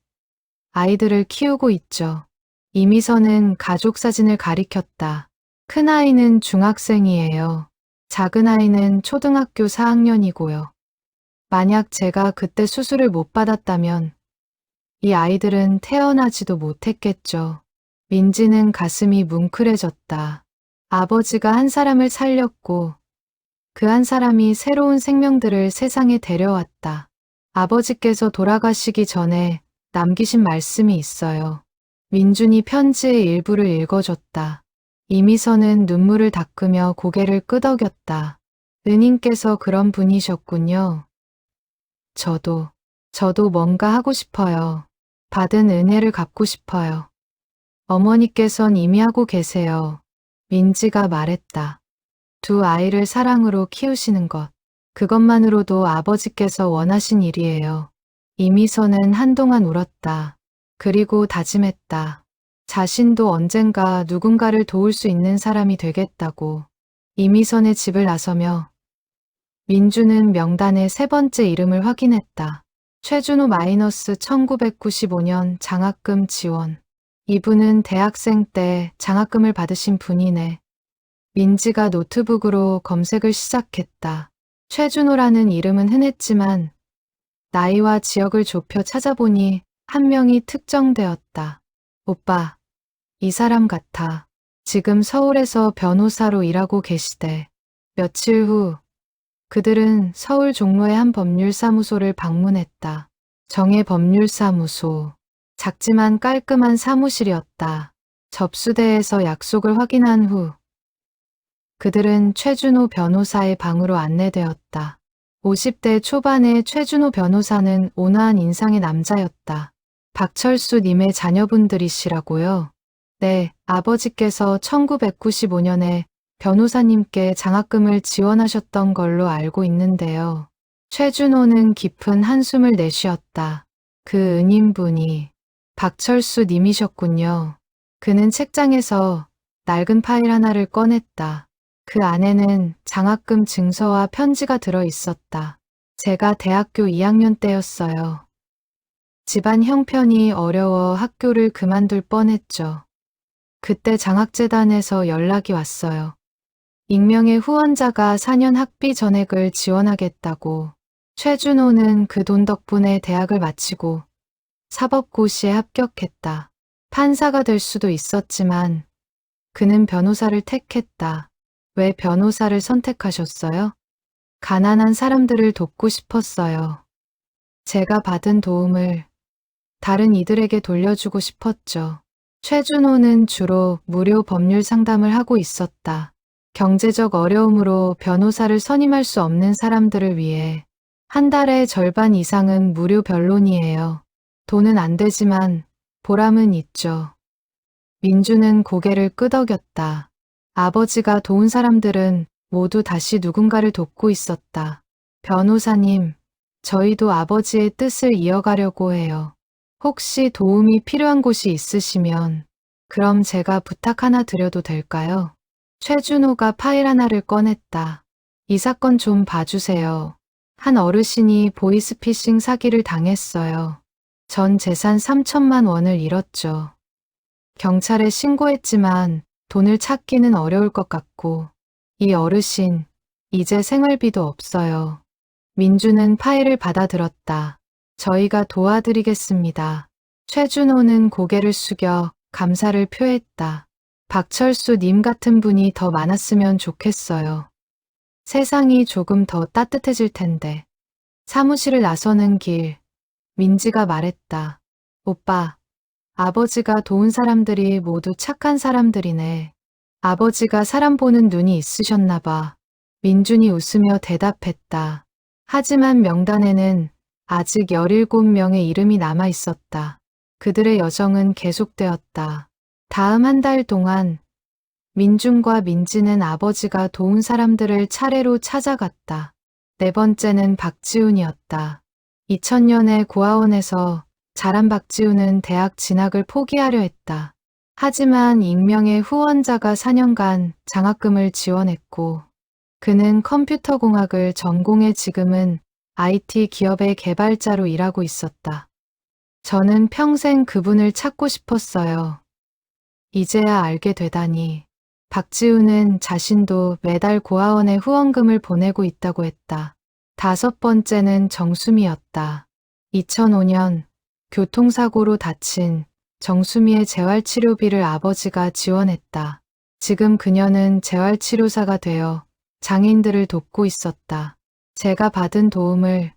아이들을 키우고 있죠. 이미선은 가족 사진을 가리켰다. 큰아이는 중학생이에요. 작은아이는 초등학교 4학년이고요. 만약 제가 그때 수술을 못 받았다면 이 아이들은 태어나지도 못했겠죠. 민지는 가슴이 뭉클해졌다. 아버지가 한 사람을 살렸고 그 한 사람이 새로운 생명들을 세상에 데려왔다. 아버지께서 돌아가시기 전에 남기신 말씀이 있어요. 민준이 편지의 일부를 읽어줬다. 이미선은 눈물을 닦으며 고개를 끄덕였다. 은인께서 그런 분이셨군요. 저도 뭔가 하고 싶어요. 받은 은혜를 갚고 싶어요. 어머니께선 이미 하고 계세요. 민지가 말했다. 두 아이를 사랑으로 키우시는 것. 그것만으로도 아버지께서 원하신 일이에요. 이미선은 한동안 울었다. 그리고 다짐했다. 자신도 언젠가 누군가를 도울 수 있는 사람이 되겠다고. 이미선의 집을 나서며 민주는 명단의 세 번째 이름을 확인했다. 최준호 -1995년 장학금 지원. 이분은 대학생 때 장학금을 받으신 분이네. 민지가 노트북으로 검색을 시작했다. 최준호라는 이름은 흔했지만 나이와 지역을 좁혀 찾아보니 한 명이 특정되었다. 오빠, 이 사람 같아. 지금 서울에서 변호사로 일하고 계시대. 며칠 후 그들은 서울 종로의 한 법률사무소를 방문했다. 정의 법률사무소. 작지만 깔끔한 사무실이었다. 접수대에서 약속을 확인한 후 그들은 최준호 변호사의 방으로 안내되었다. 50대 초반의 최준호 변호사는 온화한 인상의 남자였다. 박철수 님의 자녀분들이시라고요? 네, 아버지께서 1995년에 변호사님께 장학금을 지원하셨던 걸로 알고 있는데요. 최준호는 깊은 한숨을 내쉬었다. 그 은인분이 박철수 님이셨군요. 그는 책장에서 낡은 파일 하나를 꺼냈다. 그 안에는 장학금 증서와 편지가 들어 있었다. 제가 대학교 2학년 때였어요. 집안 형편이 어려워 학교를 그만둘 뻔했죠. 그때 장학재단에서 연락이 왔어요. 익명의 후원자가 4년 학비 전액을 지원하겠다고. 최준호는 그 돈 덕분에 대학을 마치고 사법고시에 합격했다. 판사가 될 수도 있었지만 그는 변호사를 택했다. 왜 변호사를 선택하셨어요? 가난한 사람들을 돕고 싶었어요. 제가 받은 도움을 다른 이들에게 돌려주고 싶었죠. 최준호는 주로 무료 법률 상담을 하고 있었다. 경제적 어려움으로 변호사를 선임할 수 없는 사람들을 위해 한 달에 절반 이상은 무료 변론이에요. 돈은 안 되지만 보람은 있죠. 민주는 고개를 끄덕였다. 아버지가 도운 사람들은 모두 다시 누군가를 돕고 있었다. 변호사님, 저희도 아버지의 뜻을 이어가려고 해요. 혹시 도움이 필요한 곳이 있으시면 그럼 제가 부탁 하나 드려도 될까요? 최준호가 파일 하나를 꺼냈다. 이 사건 좀 봐주세요. 한 어르신이 보이스피싱 사기를 당했어요. 전 재산 3천만 원을 잃었죠. 경찰에 신고했지만 돈을 찾기는 어려울 것 같고 이 어르신 이제 생활비도 없어요. 민주는 파일을 받아들었다. 저희가 도와드리겠습니다. 최준호는 고개를 숙여 감사를 표했다. 박철수 님 같은 분이 더 많았으면 좋겠어요. 세상이 조금 더 따뜻해질 텐데. 사무실을 나서는 길, 민지가 말했다. 오빠, 아버지가 도운 사람들이 모두 착한 사람들이네. 아버지가 사람 보는 눈이 있으셨나 봐. 민준이 웃으며 대답했다. 하지만 명단에는 아직 17명의 이름이 남아 있었다. 그들의 여정은 계속되었다. 다음 한 달 동안 민준과 민지는 아버지가 도운 사람들을 차례로 찾아갔다. 네 번째는 박지훈이었다. 2000년에 고아원에서 자란 박지훈은 대학 진학을 포기하려 했다. 하지만 익명의 후원자가 4년간 장학금을 지원했고 그는 컴퓨터공학을 전공해 지금은 IT 기업의 개발자로 일하고 있었다. 저는 평생 그분을 찾고 싶었어요. 이제야 알게 되다니. 박지훈은 자신도 매달 고아원에 후원금을 보내고 있다고 했다. 다섯 번째는 정수미였다. 2005년 교통사고로 다친 정수미의 재활치료비를 아버지가 지원했다. 지금 그녀는 재활치료사가 되어 장애인들을 돕고 있었다. 제가 받은 도움을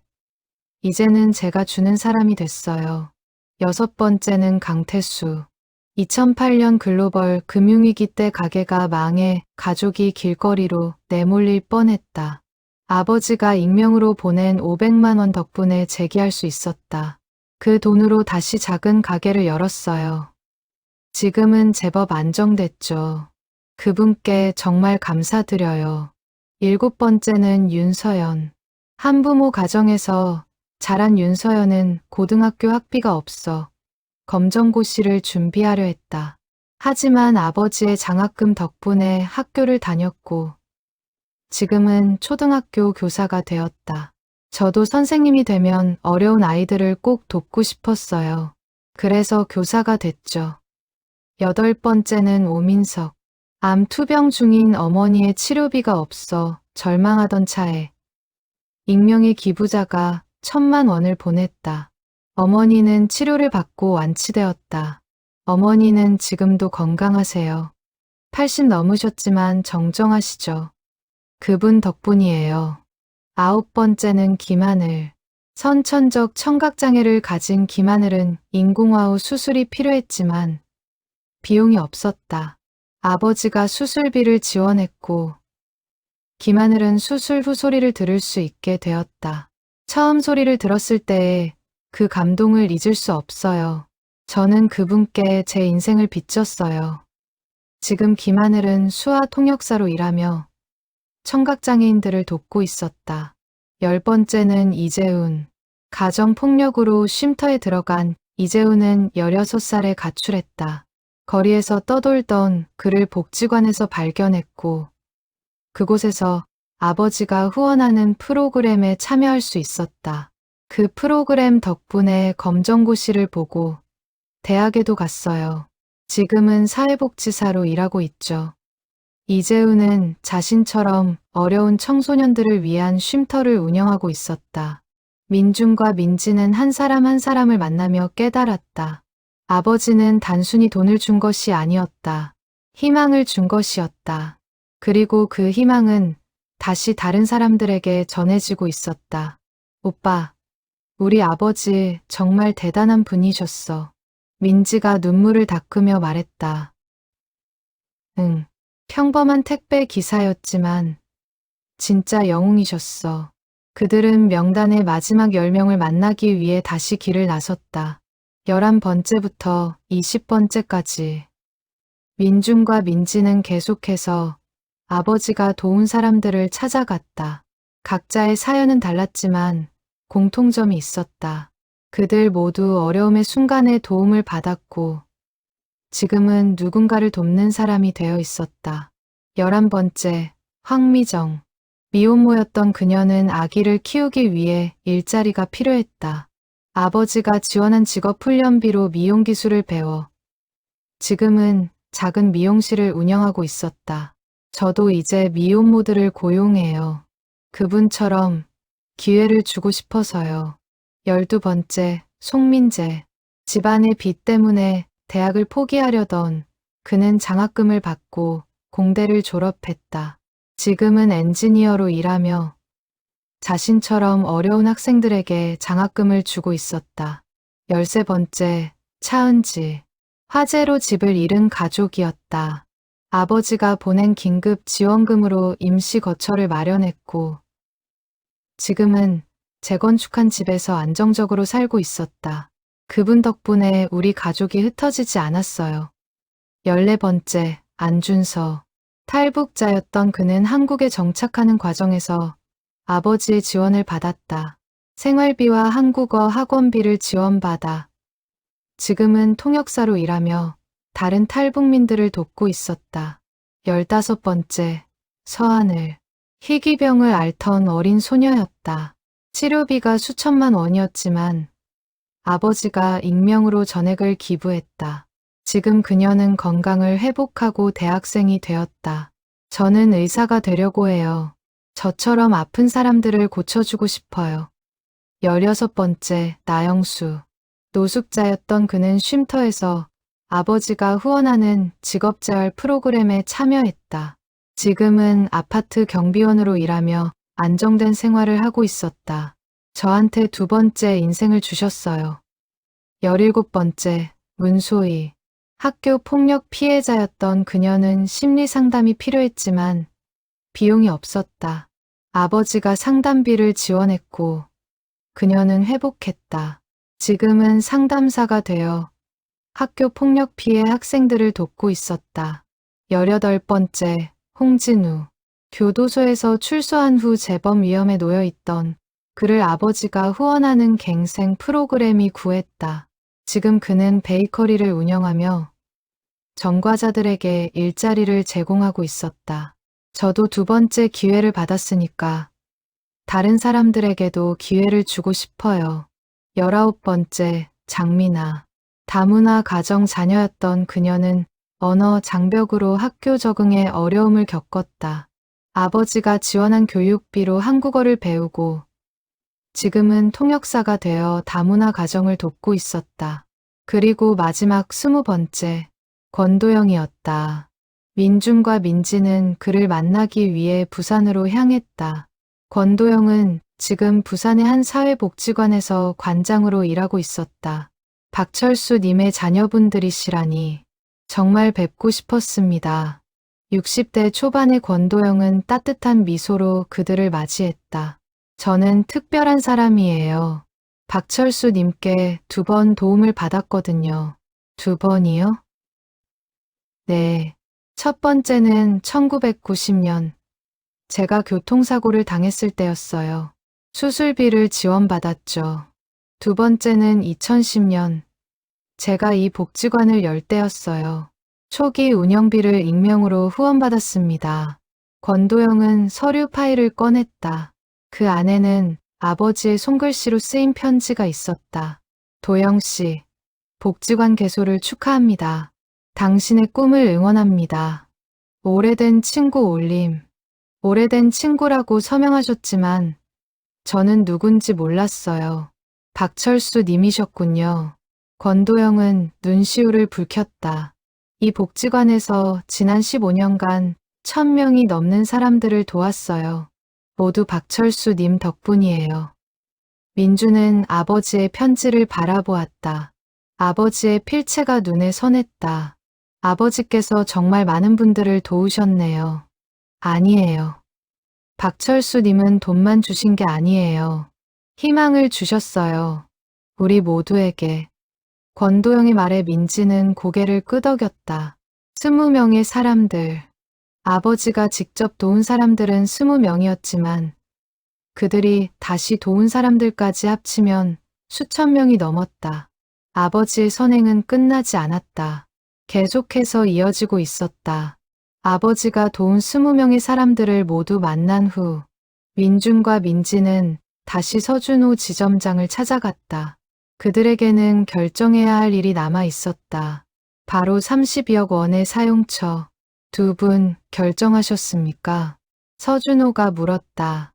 이제는 제가 주는 사람이 됐어요. 여섯 번째는 강태수. 2008년 글로벌 금융위기 때 가게가 망해 가족이 길거리로 내몰릴 뻔했다. 아버지가 익명으로 보낸 500만 원 덕분에 재기할 수 있었다. 그 돈으로 다시 작은 가게를 열었어요. 지금은 제법 안정됐죠. 그분께 정말 감사드려요. 일곱 번째는 윤서연. 한부모 가정에서 자란 윤서연은 고등학교 학비가 없어 검정고시를 준비하려 했다. 하지만 아버지의 장학금 덕분에 학교를 다녔고 지금은 초등학교 교사가 되었다. 저도 선생님이 되면 어려운 아이들을 꼭 돕고 싶었어요. 그래서 교사가 됐죠. 여덟 번째는 오민석. 암 투병 중인 어머니의 치료비가 없어 절망하던 차에 익명의 기부자가 1,000만 원을 보냈다. 어머니는 치료를 받고 완치되었다. 어머니는 지금도 건강하세요. 80 넘으셨지만 정정하시죠. 그분 덕분이에요. 아홉 번째는 김하늘. 선천적 청각장애를 가진 김하늘은 인공화 후 수술이 필요했지만 비용이 없었다. 아버지가 수술비를 지원했고 김하늘은 수술 후 소리를 들을 수 있게 되었다. 처음 소리를 들었을 때의 그 감동을 잊을 수 없어요. 저는 그분께 제 인생을 비췄어요. 지금 김하늘은 수화 통역사로 일하며 청각장애인들을 돕고 있었다. 10번째는 이재훈. 가정폭력으로 쉼터에 들어간 이재훈은 16살에 가출했다. 거리에서 떠돌던 그를 복지관에서 발견했고 그곳에서 아버지가 후원하는 프로그램에 참여할 수 있었다. 그 프로그램 덕분에 검정고시를 보고 대학에도 갔어요. 지금은 사회복지사로 일하고 있죠. 이재훈은 자신처럼 어려운 청소년들을 위한 쉼터를 운영하고 있었다. 민준과 민지는 한 사람 한 사람을 만나며 깨달았다. 아버지는 단순히 돈을 준 것이 아니었다. 희망을 준 것이었다. 그리고 그 희망은 다시 다른 사람들에게 전해지고 있었다. 오빠, 우리 아버지 정말 대단한 분이셨어. 민지가 눈물을 닦으며 말했다. 응, 평범한 택배 기사였지만 진짜 영웅이셨어. 그들은 명단의 마지막 10명을 만나기 위해 다시 길을 나섰다. 11번째부터 20번째까지. 민준과 민지는 계속해서 아버지가 도운 사람들을 찾아갔다. 각자의 사연은 달랐지만 공통점이 있었다. 그들 모두 어려움의 순간에 도움을 받았고 지금은 누군가를 돕는 사람이 되어 있었다. 11번째, 황미정. 미혼모였던 그녀는 아기를 키우기 위해 일자리가 필요했다. 아버지가 지원한 직업훈련비로 미용 기술을 배워 지금은 작은 미용실을 운영하고 있었다. 저도 이제 미혼모들을 고용해요. 그분처럼 기회를 주고 싶어서요. 12번째, 송민재. 집안의 빚 때문에 대학을 포기하려던 그는 장학금을 받고 공대를 졸업했다. 지금은 엔지니어로 일하며 자신처럼 어려운 학생들에게 장학금을 주고 있었다. 13번째, 차은지. 화재로 집을 잃은 가족이었다. 아버지가 보낸 긴급 지원금으로 임시 거처를 마련했고 지금은 재건축한 집에서 안정적으로 살고 있었다. 그분 덕분에 우리 가족이 흩어지지 않았어요. 14번째, 안준서. 탈북자였던 그는 한국에 정착하는 과정에서 아버지의 지원을 받았다. 생활비와 한국어 학원비를 지원받아 지금은 통역사로 일하며 다른 탈북민들을 돕고 있었다. 15번째, 서하늘. 희귀병을 앓던 어린 소녀였다. 치료비가 수천만 원이었지만 아버지가 익명으로 전액을 기부했다. 지금 그녀는 건강을 회복하고 대학생이 되었다. 저는 의사가 되려고 해요. 저처럼 아픈 사람들을 고쳐주고 싶어요. 16번째, 나영수. 노숙자였던 그는 쉼터에서 아버지가 후원하는 직업재활 프로그램에 참여했다. 지금은 아파트 경비원으로 일하며 안정된 생활을 하고 있었다. 저한테 2번째 인생을 주셨어요. 17번째, 문소희. 학교 폭력 피해자였던 그녀는 심리 상담이 필요했지만 비용이 없었다. 아버지가 상담비를 지원했고 그녀는 회복했다. 지금은 상담사가 되어 학교 폭력 피해 학생들을 돕고 있었다. 18번째, 홍진우. 교도소에서 출소한 후 재범 위험에 놓여 있던 그를 아버지가 후원하는 갱생 프로그램이 구했다. 지금 그는 베이커리를 운영하며 전과자들에게 일자리를 제공하고 있었다. 저도 2번째 기회를 받았으니까 다른 사람들에게도 기회를 주고 싶어요. 19번째, 장민아. 다문화 가정 자녀였던 그녀는 언어 장벽으로 학교 적응에 어려움을 겪었다. 아버지가 지원한 교육비로 한국어를 배우고 지금은 통역사가 되어 다문화 가정을 돕고 있었다. 그리고 마지막 20번째, 권도영이었다. 민준과 민지는 그를 만나기 위해 부산으로 향했다. 권도영은 지금 부산의 한 사회복지관에서 관장으로 일하고 있었다. 박철수 님의 자녀분들이시라니 정말 뵙고 싶었습니다. 60대 초반의 권도영은 따뜻한 미소로 그들을 맞이했다. 저는 특별한 사람이에요. 박철수 님께 2번 도움을 받았거든요. 2번이요? 네. 첫 번째는 1990년 제가 교통사고를 당했을 때였어요. 수술비를 지원받았죠. 두 번째는 2010년 제가 이 복지관을 열 때였어요. 초기 운영비를 익명으로 후원받았습니다. 권도영은 서류 파일을 꺼냈다. 그 안에는 아버지의 손글씨로 쓰인 편지가 있었다. 도영 씨, 복지관 개소를 축하합니다. 당신의 꿈을 응원합니다. 오래된 친구 올림. 오래된 친구라고 서명하셨지만 저는 누군지 몰랐어요. 박철수 님이셨군요. 권도영은 눈시울을 붉혔다. 이 복지관에서 지난 15년간 1000명이 넘는 사람들을 도왔어요. 모두 박철수 님 덕분이에요. 민주는 아버지의 편지를 바라보았다. 아버지의 필체가 눈에 선했다. 아버지께서 정말 많은 분들을 도우셨네요. 아니에요. 박철수 님은 돈만 주신 게 아니에요. 희망을 주셨어요. 우리 모두에게. 권도영의 말에 민지는 고개를 끄덕였다. 20명의 사람들. 아버지가 직접 도운 사람들은 20명이었지만 그들이 다시 도운 사람들까지 합치면 수천 명이 넘었다. 아버지의 선행은 끝나지 않았다. 계속해서 이어지고 있었다. 아버지가 도운 20명의 사람들을 모두 만난 후 민준과 민지는 다시 서준호 지점장을 찾아갔다. 그들에게는 결정해야 할 일이 남아 있었다. 바로 32억 원의 사용처. 두 분 결정하셨습니까? 서준호가 물었다.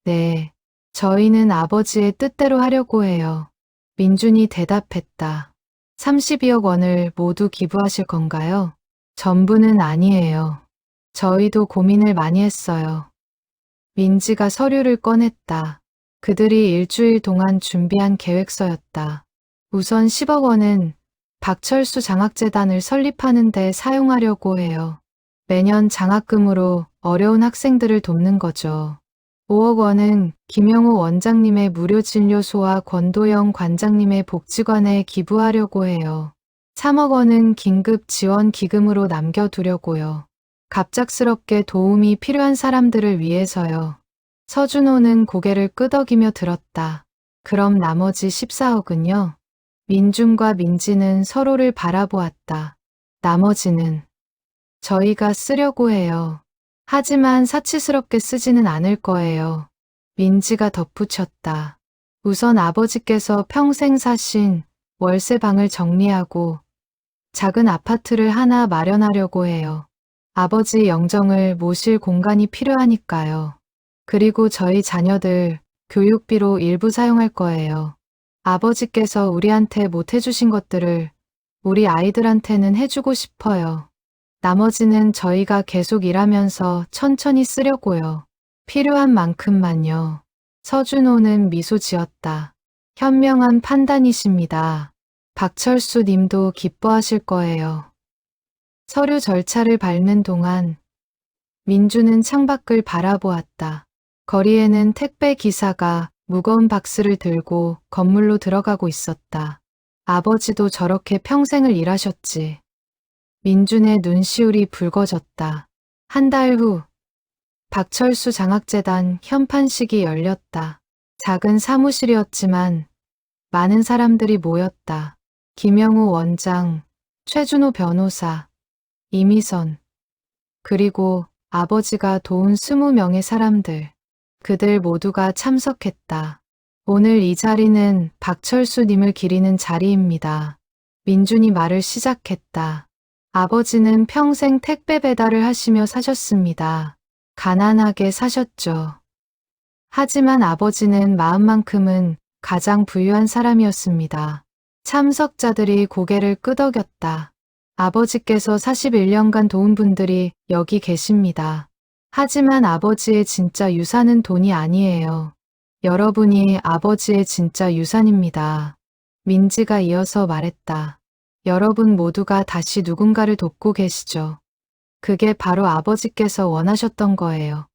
네, 저희는 아버지의 뜻대로 하려고 해요. 민준이 대답했다. 32억 원을 모두 기부하실 건가요? 전부는 아니에요. 저희도 고민을 많이 했어요. 민지가 서류를 꺼냈다. 그들이 일주일 동안 준비한 계획서였다. 우선 10억 원은 박철수 장학재단을 설립하는 데 사용하려고 해요. 매년 장학금으로 어려운 학생들을 돕는 거죠. 5억 원은 김영우 원장님의 무료진료소와 권도영 관장님의 복지관에 기부하려고 해요. 3억 원은 긴급 지원 기금으로 남겨두려고요. 갑작스럽게 도움이 필요한 사람들을 위해서요. 서준호는 고개를 끄덕이며 들었다. 그럼 나머지 14억은요? 민준과 민지는 서로를 바라보았다. 나머지는 저희가 쓰려고 해요. 하지만 사치스럽게 쓰지는 않을 거예요. 민지가 덧붙였다. 우선 아버지께서 평생 사신 월세방을 정리하고 작은 아파트를 하나 마련하려고 해요. 아버지 영정을 모실 공간이 필요하니까요. 그리고 저희 자녀들 교육비로 일부 사용할 거예요. 아버지께서 우리한테 못 해주신 것들을 우리 아이들한테는 해주고 싶어요. 나머지는 저희가 계속 일하면서 천천히 쓰려고요. 필요한 만큼만요. 서준호는 미소 지었다. 현명한 판단이십니다. 박철수 님도 기뻐하실 거예요. 서류 절차를 밟는 동안 민주는 창밖을 바라보았다. 거리에는 택배 기사가 무거운 박스를 들고 건물로 들어가고 있었다. 아버지도 저렇게 평생을 일하셨지. 민준의 눈시울이 붉어졌다. 한 달 후 박철수 장학재단 현판식이 열렸다. 작은 사무실이었지만 많은 사람들이 모였다. 김영우 원장, 최준호 변호사, 이미선, 그리고 아버지가 도운 20명의 사람들. 그들 모두가 참석했다. 오늘 이 자리는 박철수 님을 기리는 자리입니다. 민준이 말을 시작했다. 아버지는 평생 택배 배달을 하시며 사셨습니다. 가난하게 사셨죠. 하지만 아버지는 마음만큼은 가장 부유한 사람이었습니다. 참석자들이 고개를 끄덕였다. 아버지께서 41년간 도운 분들이 여기 계십니다. 하지만 아버지의 진짜 유산은 돈이 아니에요. 여러분이 아버지의 진짜 유산입니다. 민지가 이어서 말했다. 여러분 모두가 다시 누군가를 돕고 계시죠. 그게 바로 아버지께서 원하셨던 거예요.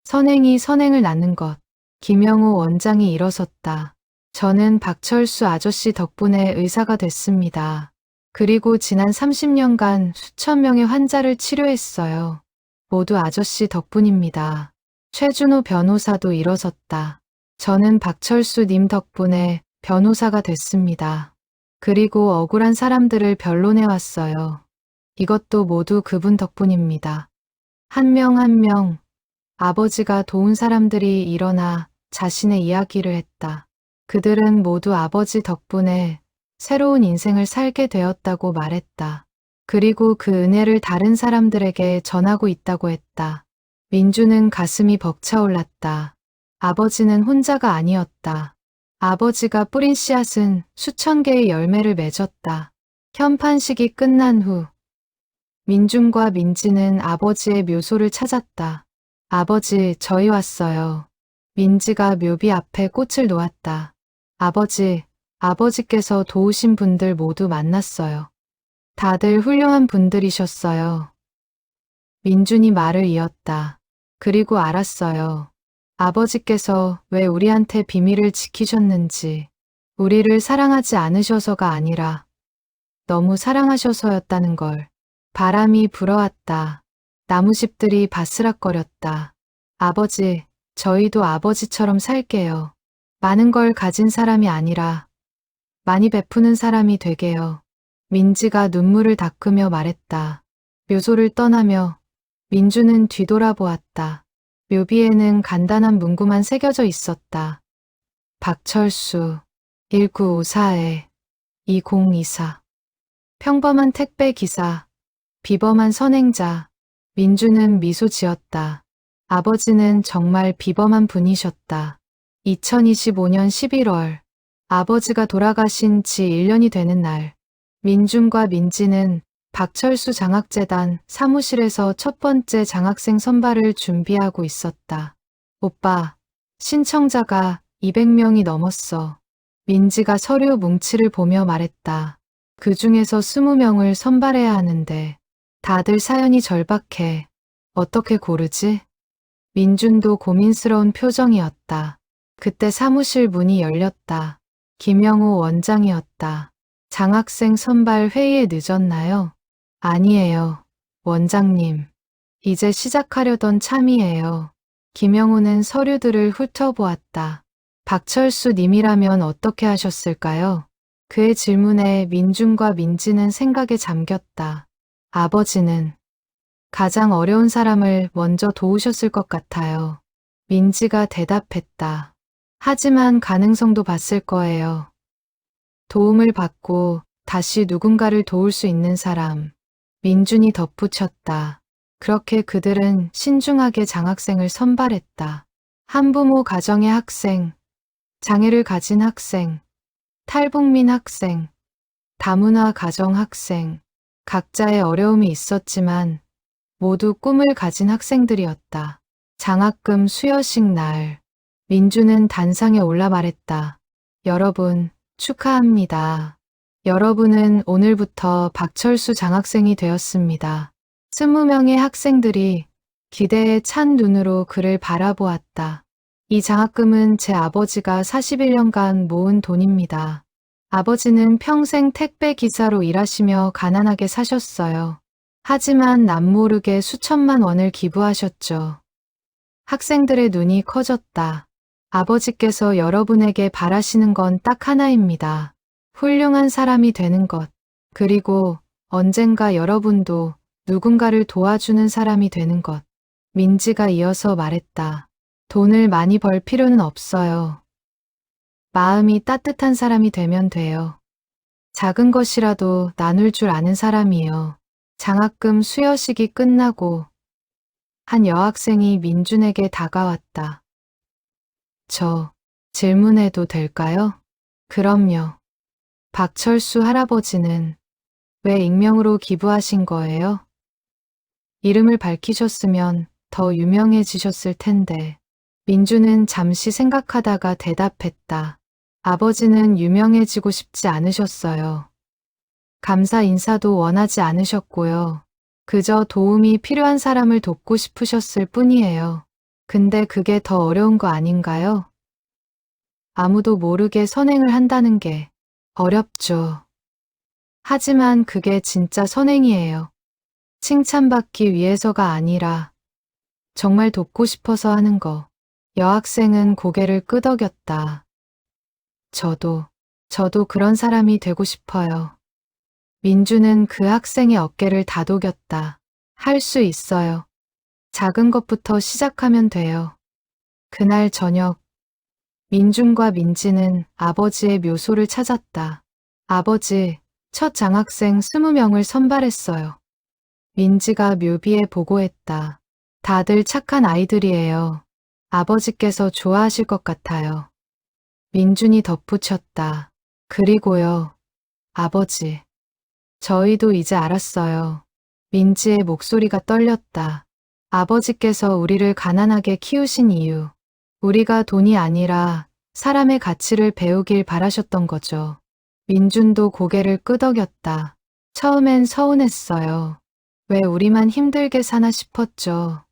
선행이 선행을 낳는 것. 김영우 원장이 일어섰다. 저는 박철수 아저씨 덕분에 의사가 됐습니다. 그리고 지난 30년간 수천 명의 환자를 치료했어요. 모두 아저씨 덕분입니다. 최준호 변호사도 일어섰다. 저는 박철수 님 덕분에 변호사가 됐습니다. 그리고 억울한 사람들을 변론해왔어요. 이것도 모두 그분 덕분입니다. 한 명 한 명 아버지가 도운 사람들이 일어나 자신의 이야기를 했다. 그들은 모두 아버지 덕분에 새로운 인생을 살게 되었다고 말했다. 그리고 그 은혜를 다른 사람들에게 전하고 있다고 했다. 민주는 가슴이 벅차올랐다. 아버지는 혼자가 아니었다. 아버지가 뿌린 씨앗은 수천 개의 열매를 맺었다. 현판식이 끝난 후 민준과 민지는 아버지의 묘소를 찾았다. 아버지, 저희 왔어요. 민지가 묘비 앞에 꽃을 놓았다. 아버지, 아버지께서 도우신 분들 모두 만났어요. 다들 훌륭한 분들이셨어요. 민준이 말을 이었다. 그리고 알았어요. 아버지께서 왜 우리한테 비밀을 지키셨는지. 우리를 사랑하지 않으셔서가 아니라 너무 사랑하셔서였다는 걸. 바람이 불어왔다. 나무잎들이 바스락거렸다. 아버지, 저희도 아버지처럼 살게요. 많은 걸 가진 사람이 아니라 많이 베푸는 사람이 되게요. 민지가 눈물을 닦으며 말했다. 묘소를 떠나며 민주는 뒤돌아보았다. 묘비에는 간단한 문구만 새겨져 있었다. 박철수 1954-2024 평범한 택배 기사, 비범한 선행자. 민주는 미소 지었다. 아버지는 정말 비범한 분이셨다. 2025년 11월 아버지가 돌아가신 지 1년이 되는 날 민준과 민지는 박철수 장학재단 사무실에서 첫 번째 장학생 선발을 준비하고 있었다. 오빠, 신청자가 200명이 넘었어. 민지가 서류 뭉치를 보며 말했다. 그 중에서 20명을 선발해야 하는데 다들 사연이 절박해. 어떻게 고르지? 민준도 고민스러운 표정이었다. 그때 사무실 문이 열렸다. 김영우 원장이었다. 장학생 선발 회의에 늦었나요? 아니에요. 원장님. 이제 시작하려던 참이에요. 김영우는 서류들을 훑어보았다. 박철수 님이라면 어떻게 하셨을까요? 그의 질문에 민준과 민지는 생각에 잠겼다. 아버지는 가장 어려운 사람을 먼저 도우셨을 것 같아요. 민지가 대답했다. 하지만 가능성도 봤을 거예요. 도움을 받고 다시 누군가를 도울 수 있는 사람. 민준이 덧붙였다. 그렇게 그들은 신중하게 장학생을 선발했다. 한부모 가정의 학생, 장애를 가진 학생, 탈북민 학생, 다문화 가정 학생, 각자의 어려움이 있었지만 모두 꿈을 가진 학생들이었다. 장학금 수여식 날, 민주는 단상에 올라 말했다. 여러분, 축하합니다. 여러분은 오늘부터 박철수 장학생이 되었습니다. 20명의 학생들이 기대에 찬 눈으로 그를 바라보았다. 이 장학금은 제 아버지가 41년간 모은 돈입니다. 아버지는 평생 택배 기사로 일하시며 가난하게 사셨어요. 하지만 남모르게 수천만 원을 기부하셨죠. 학생들의 눈이 커졌다. 아버지께서 여러분에게 바라시는 건 딱 하나입니다. 훌륭한 사람이 되는 것. 그리고 언젠가 여러분도 누군가를 도와주는 사람이 되는 것. 민지가 이어서 말했다. 돈을 많이 벌 필요는 없어요. 마음이 따뜻한 사람이 되면 돼요. 작은 것이라도 나눌 줄 아는 사람이요. 장학금 수여식이 끝나고 한 여학생이 민준에게 다가왔다. 저 질문해도 될까요? 그럼요. 박철수 할아버지는 왜 익명으로 기부하신 거예요? 이름을 밝히셨으면 더 유명해지셨을 텐데. 민주는 잠시 생각하다가 대답했다. 아버지는 유명해지고 싶지 않으셨어요. 감사 인사도 원하지 않으셨고요. 그저 도움이 필요한 사람을 돕고 싶으셨을 뿐이에요. 근데 그게 더 어려운 거 아닌가요? 아무도 모르게 선행을 한다는 게 어렵죠. 하지만 그게 진짜 선행이에요. 칭찬받기 위해서가 아니라 정말 돕고 싶어서 하는 거. 여학생은 고개를 끄덕였다. 저도 그런 사람이 되고 싶어요. 민주는 그 학생의 어깨를 다독였다. 할 수 있어요. 작은 것부터 시작하면 돼요. 그날 저녁, 민준과 민지는 아버지의 묘소를 찾았다. 아버지, 첫 장학생 20명을 선발했어요. 민지가 묘비에 보고했다. 다들 착한 아이들이에요. 아버지께서 좋아하실 것 같아요. 민준이 덧붙였다. 그리고요, 아버지. 저희도 이제 알았어요. 민지의 목소리가 떨렸다. 아버지께서 우리를 가난하게 키우신 이유. 우리가 돈이 아니라 사람의 가치를 배우길 바라셨던 거죠. 민준도 고개를 끄덕였다. 처음엔 서운했어요. 왜 우리만 힘들게 사나 싶었죠.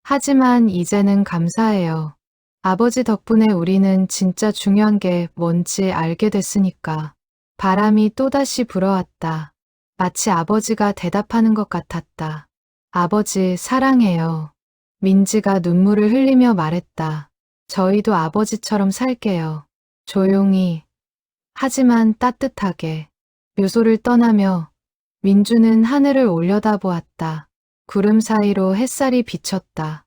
하지만 이제는 감사해요. 아버지 덕분에 우리는 진짜 중요한 게 뭔지 알게 됐으니까. 바람이 또다시 불어왔다. 마치 아버지가 대답하는 것 같았다. 아버지 사랑해요. 민지가 눈물을 흘리며 말했다. 저희도 아버지처럼 살게요. 조용히, 하지만 따뜻하게. 묘소를 떠나며 민주는 하늘을 올려다보았다. 구름 사이로 햇살이 비쳤다.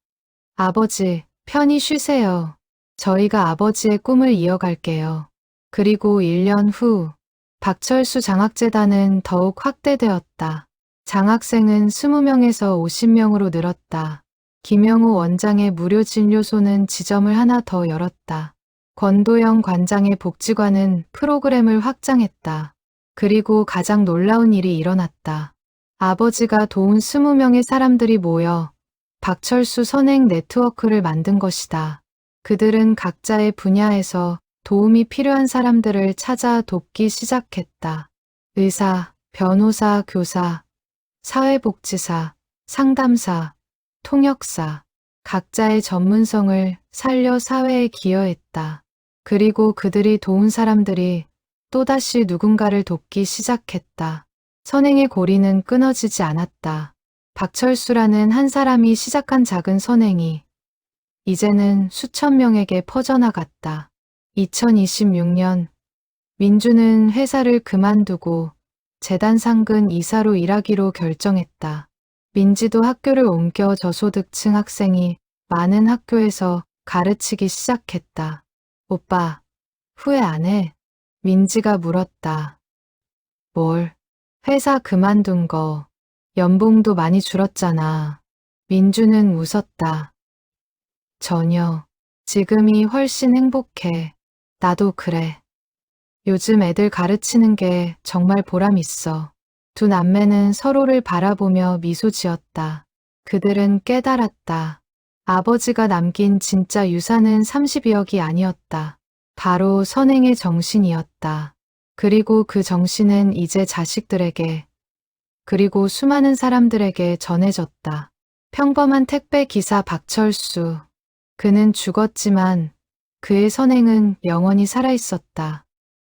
아버지, 편히 쉬세요. 저희가 아버지의 꿈을 이어갈게요. 그리고 1년 후, 박철수 장학재단은 더욱 확대되었다. 장학생은 20명에서 50명으로 늘었다. 김영우 원장의 무료 진료소는 지점을 하나 더 열었다. 권도영 관장의 복지관은 프로그램을 확장했다. 그리고 가장 놀라운 일이 일어났다. 아버지가 도운 20명의 사람들이 모여 박철수 선행 네트워크를 만든 것이다. 그들은 각자의 분야에서 도움이 필요한 사람들을 찾아 돕기 시작했다. 의사, 변호사, 교사, 사회복지사, 상담사, 통역사, 각자의 전문성을 살려 사회에 기여했다. 그리고 그들이 도운 사람들이 또다시 누군가를 돕기 시작했다. 선행의 고리는 끊어지지 않았다. 박철수라는 한 사람이 시작한 작은 선행이 이제는 수천 명에게 퍼져나갔다. 2026년 민주는 회사를 그만두고 재단 상근 이사로 일하기로 결정했다. 민지도 학교를 옮겨 저소득층 학생이 많은 학교에서 가르치기 시작했다. 오빠, 후회 안 해? 민지가 물었다. 뭘? 회사 그만둔 거, 연봉도 많이 줄었잖아. 민주는 웃었다. 전혀. 지금이 훨씬 행복해. 나도 그래. 요즘 애들 가르치는 게 정말 보람 있어. 두 남매는 서로를 바라보며 미소 지었다. 그들은 깨달았다. 아버지가 남긴 진짜 유산은 32억이 아니었다. 바로 선행의 정신이었다. 그리고 그 정신은 이제 자식들에게, 그리고 수많은 사람들에게 전해졌다. 평범한 택배 기사 박철수. 그는 죽었지만 그의 선행은 영원히 살아있었다.